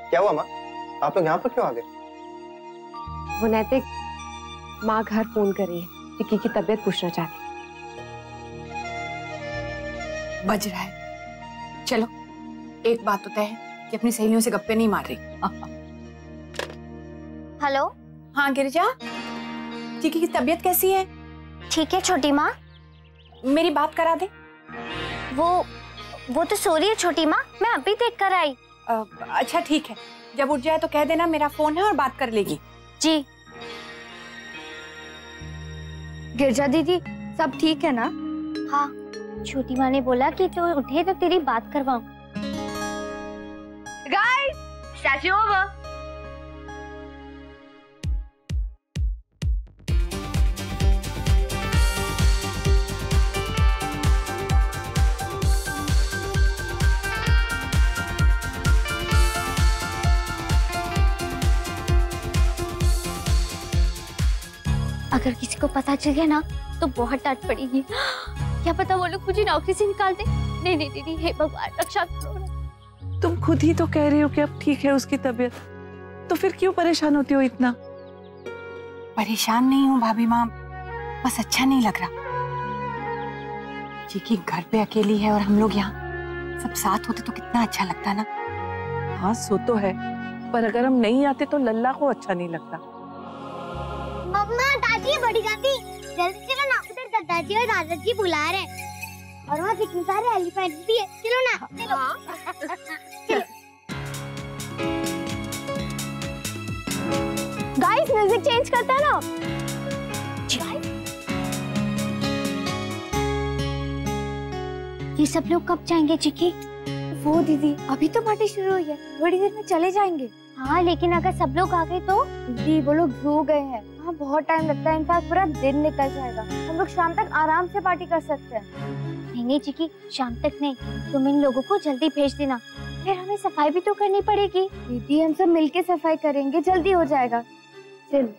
क्या हुआ माँ? आप लोग यहाँ पर क्यों आ गए? वो नैतिक, माँ घर फोन कर रही है, चिक्की की तबीयत पूछना चाहती। बज रहा है। चलो, एक बात तो तय है कि अपनी सहेलियों से गप्पे नहीं मार रही। हेलो। हाँ गिरिजा, चिक्की की तबीयत कैसी है? ठीक है छोटी माँ। मेरी बात करा दे। वो तो सो रही है छोटी माँ, मैं अभी देख कर आई। अच्छा ठीक है, जब उठ जाए तो कह देना मेरा फोन है और बात कर लेगी। जी। गिरजा दीदी, सब ठीक है ना? हाँ, छोटी माँ ने बोला कि तू उठे तो तेरी बात करवाऊं। Guys, statue over. अगर किसी को पता चल गया ना तो बहुत डांट पड़ेगी। क्या पता वो लोग मुझे नौकरी से निकाल दे। नहीं नहीं दीदी, हे भगवान रक्षा करो। तुम खुद ही तो कह रही हो कि अब ठीक है उसकी तबीयत, तो फिर क्यों परेशान होती हो इतना? परेशान नहीं हूँ भाभी माँ, बस अच्छा नहीं लग रहा। चिकी घर पे अकेली है और हम लोग यहाँ सब साथ होते तो कितना अच्छा लगता ना। हाँ सो तो है, पर अगर हम नहीं आते तो लल्ला को अच्छा नहीं लगता। मम्मा, दादी, बड़ी दादी, जल्दी चलो ना, उधर दादाजी और दादाजी बुला रहे हैं और वहाँ कितने सारे एलिफेंट भी है। चलो ना, चलो। गाइस, म्यूजिक चेंज करता है ना। ये सब लोग कब जाएंगे चिकी? वो दीदी, अभी तो पार्टी शुरू हुई है, थोड़ी देर में चले जाएंगे। हाँ, लेकिन अगर सब लोग आ गए तो? दीदी वो लोग सो गए हैं, वहाँ बहुत टाइम लगता है, इनफैक्ट पूरा दिन निकल जाएगा। हम लोग शाम तक आराम से पार्टी कर सकते हैं। नहीं नहीं चिकी, शाम तक नहीं, तुम इन लोगों को जल्दी भेज देना, फिर हमें सफाई भी तो करनी पड़ेगी। दीदी हम सब मिलके सफाई करेंगे, जल्दी हो जाएगा। चल।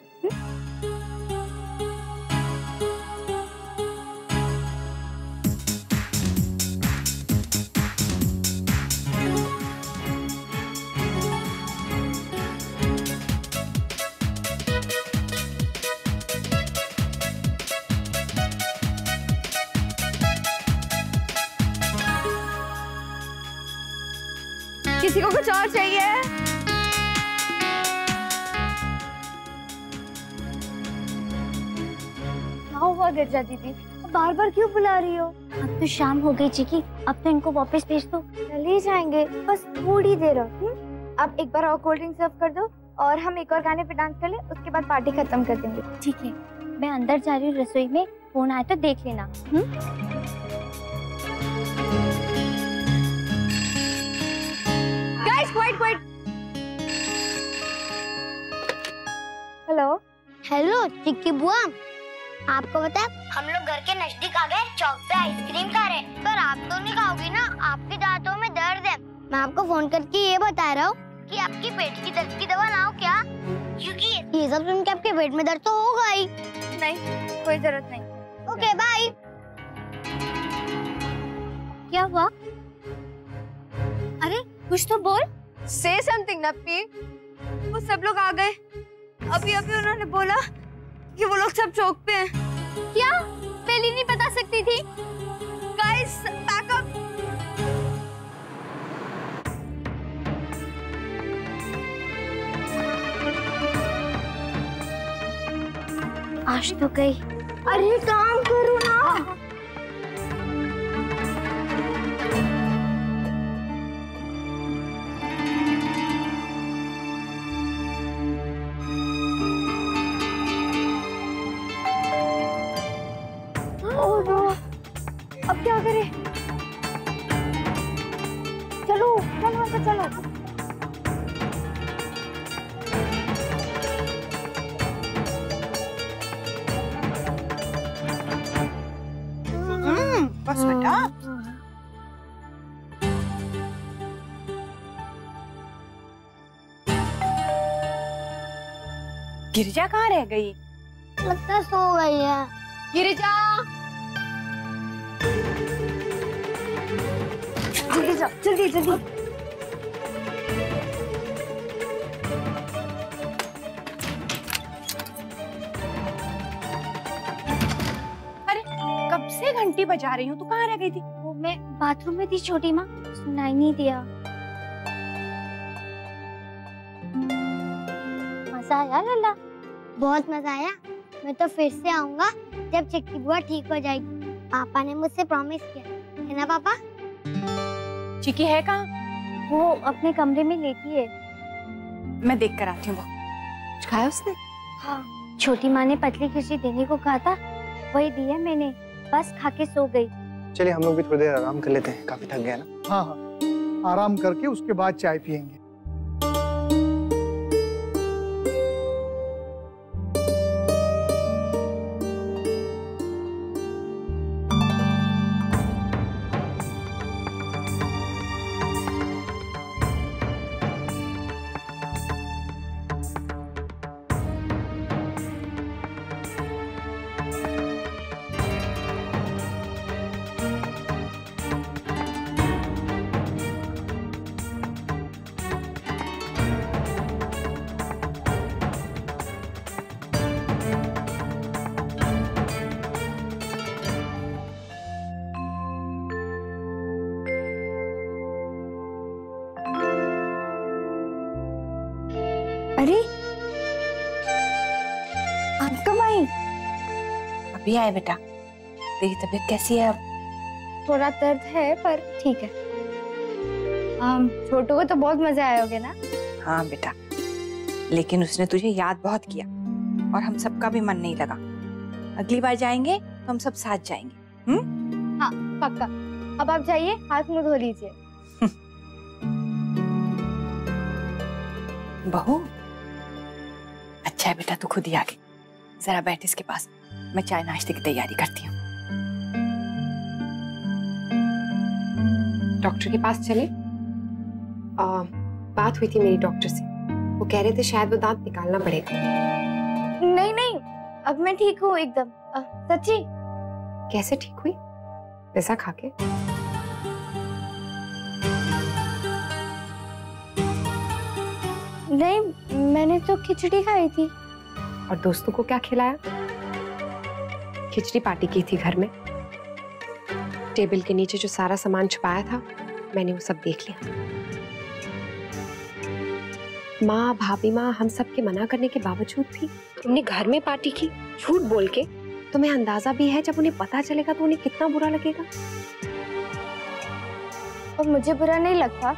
किसी को कुछ और चाहिए? क्या हुआ गिरजा दीदी, बार बार क्यों बुला रही हो? अब तो शाम हो गई चिकी, अब तो इनको वापस भेज दो। चले जाएंगे, बस थोड़ी देर। अब एक बार और कोल्ड ड्रिंक सर्व कर दो और हम एक और गाने पे डांस कर ले, उसके बाद पार्टी खत्म कर देंगे। ठीक है, मैं अंदर जा रही हूँ रसोई में, फोन आए तो देख लेना। क्वाइट। हेलो हेलो चिक्की बुआ, आपको पता है हम लोग घर के नजदीक आ गए, चौक पे आइसक्रीम खा रहे, पर आप तो नहीं खाओगी ना, आपके दांतों में दर्द है। मैं आपको फोन करके ये बता रहा हूँ कि आपकी पेट की दर्द की दवा लाओ क्या, क्योंकि ये सब सुन के आपके पेट में दर्द तो होगा ही। नहीं, कोई जरूरत नहीं। Okay bye. क्या हुआ? अरे कुछ तो बोल। Say something नप्पी। वो सब लोग आ गए, अभी उन्होंने बोला कि वो लोग सब चौक पे हैं। क्या? पहले नहीं बता सकती थी? Guys, back up। आज तो गई। अरे काम करो ना। अब क्या करें? चलो चलो चलो। बस बेटा। गिरिजा कहाँ रह गई? लगता सो गई है। गिरिजा, जल्दी जाओ, जल्दी जल्दी। अरे कब से घंटी बजा रही हूँ, तू कहाँ रह गई थी? वो मैं बाथरूम में थी छोटी माँ, सुनाई नहीं दिया। मजा आया लल्ला? बहुत मजा आया। मैं तो फिर से आऊंगा जब चिक्की बुआ ठीक हो जाएगी। पापा ने मुझसे प्रॉमिस किया है ना पापा? चिक्की है कहाँ? वो अपने कमरे में लेटी है। मैं देख कर आती हूँ। वो कुछ खाया उसने? हाँ, छोटी माँ ने पतली खिचड़ी देने को कहा था, वही दी है मैंने, बस खा के सो गई। चलिए हम लोग भी थोड़ी देर आराम कर लेते हैं, काफी थक गए ना। हाँ हाँ, आराम करके उसके बाद चाय पियेंगे। भी आए बेटा। तेरी तबीयत कैसी है अब? थोड़ा दर्द है पर ठीक है। छोटू को तो बहुत मजा आया होगा ना? हाँ बेटा, लेकिन उसने तुझे याद बहुत किया और हम सबका भी मन नहीं लगा। अगली बार जाएंगे तो हम सब साथ जाएंगे। हाँ पक्का। अब आप जाइए, हाथ मुंह धो लीजिए। बहू, अच्छा है बेटा तू खुद ही आ गई। जरा बैठ इसके पास, मैं चाय नाश्ते की तैयारी करती हूँ। डॉक्टर के पास चले? बात हुई थी मेरी डॉक्टर से, वो कह रहे थे शायद वो दांत निकालना पड़ेगा। नहीं नहीं, अब मैं ठीक हूँ एकदम। सच्ची? कैसे ठीक हुई? वैसा खा के? नहीं, मैंने तो खिचड़ी खाई थी। और दोस्तों को क्या खिलाया? खिचड़ी पार्टी की थी घर में। टेबल के नीचे जो सारा सामान छुपाया था मैंने वो सब देख लिया। माँ, भाभी माँ, हम सब के मना करने के बावजूद भी तुमने घर में पार्टी की, झूठ बोल के। तुम्हें अंदाजा भी है जब उन्हें पता चलेगा तो उन्हें कितना बुरा लगेगा। और मुझे बुरा नहीं लगता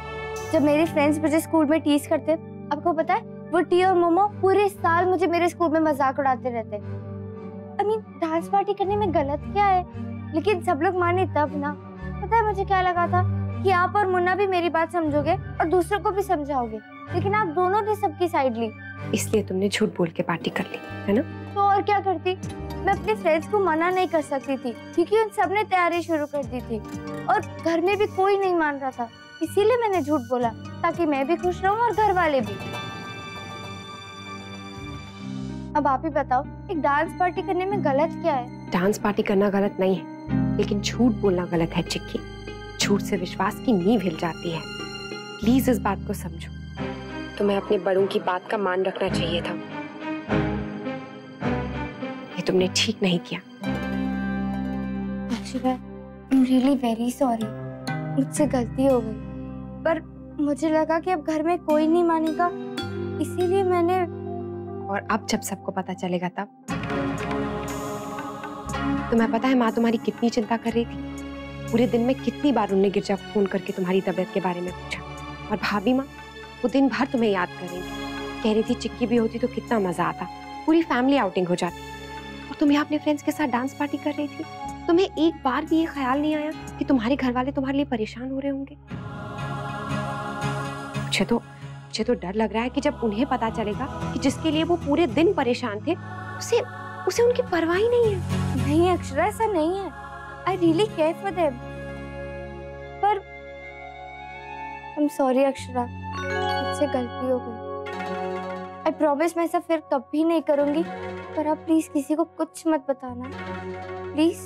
जब मेरी फ्रेंड्स मुझे स्कूल में टीज करते। आपको पता है वो टी और मोमो पूरे साल मुझे मेरे स्कूल में मजाक उड़ाते रहते। I mean, डांस पार्टी करने में गलत क्या है? लेकिन सब लोग माने तब ना। पता है मुझे क्या लगा था कि आप और मुन्ना भी मेरी बात समझोगे और दूसरों को भी समझाओगे, लेकिन आप दोनों ने सबकी साइड ली। इसलिए तुमने झूठ बोल के पार्टी कर ली, है ना? तो और क्या करती? मैं अपने फ्रेंड्स को मना नहीं कर सकती थी क्योंकि उन सब ने तैयारी शुरू कर दी थी और घर में भी कोई नहीं मान रहा था। इसीलिए मैंने झूठ बोला ताकि मैं भी खुश रहूं और घर वाले भी। अब आप ही बताओ, एक डांस पार्टी करने में गलत क्या है? डांस पार्टी करना गलत नहीं है, लेकिन झूठ बोलना गलत है चिक्की। झूठ से विश्वास की नींव हिल जाती है। प्लीज इस बात को समझो। तुम्हें अपने बड़ों की बात का मान रखना चाहिए था। ये तुमने ठीक नहीं किया। Akshara, I'm really very sorry। मुझसे गलती हो गई, पर मुझे लगा कि अब घर में कोई नहीं मानेगा, इसीलिए मैंने। और अब जब सबको पता चलेगा तब? तुम्हें पता है माँ तुम्हारी कितनी चिंता कर रही थी? पूरे दिन में कितनी बार उन्होंने गिरजा को फोन करके तुम्हारी तबीयत के बारे में पूछा। और भाभी माँ वो दिन भर तुम्हें याद कर रही थी, कह रही थी चिक्की भी होती तो कितना मजा आता, पूरी फैमिली आउटिंग हो जाती। और तुम यहाँ अपने फ्रेंड्स के साथ डांस पार्टी कर रही थी। तुम्हें एक बार भी ये ख्याल नहीं आया कि तुम्हारे घर वाले तुम्हारे लिए परेशान हो रहे होंगे? मुझे तो डर लग रहा है कि जब उन्हें पता चलेगा कि जिसके लिए वो पूरे दिन परेशान थे उसे उनकी परवाह ही नहीं है। नहीं अक्षरा, ऐसा नहीं है। I really care for them। पर I'm sorry अक्षरा, मुझसे गलती हो गई। I promise मैं ऐसा फिर कभी नहीं करूंगी। पर आप प्लीज किसी को कुछ मत बताना, प्लीज।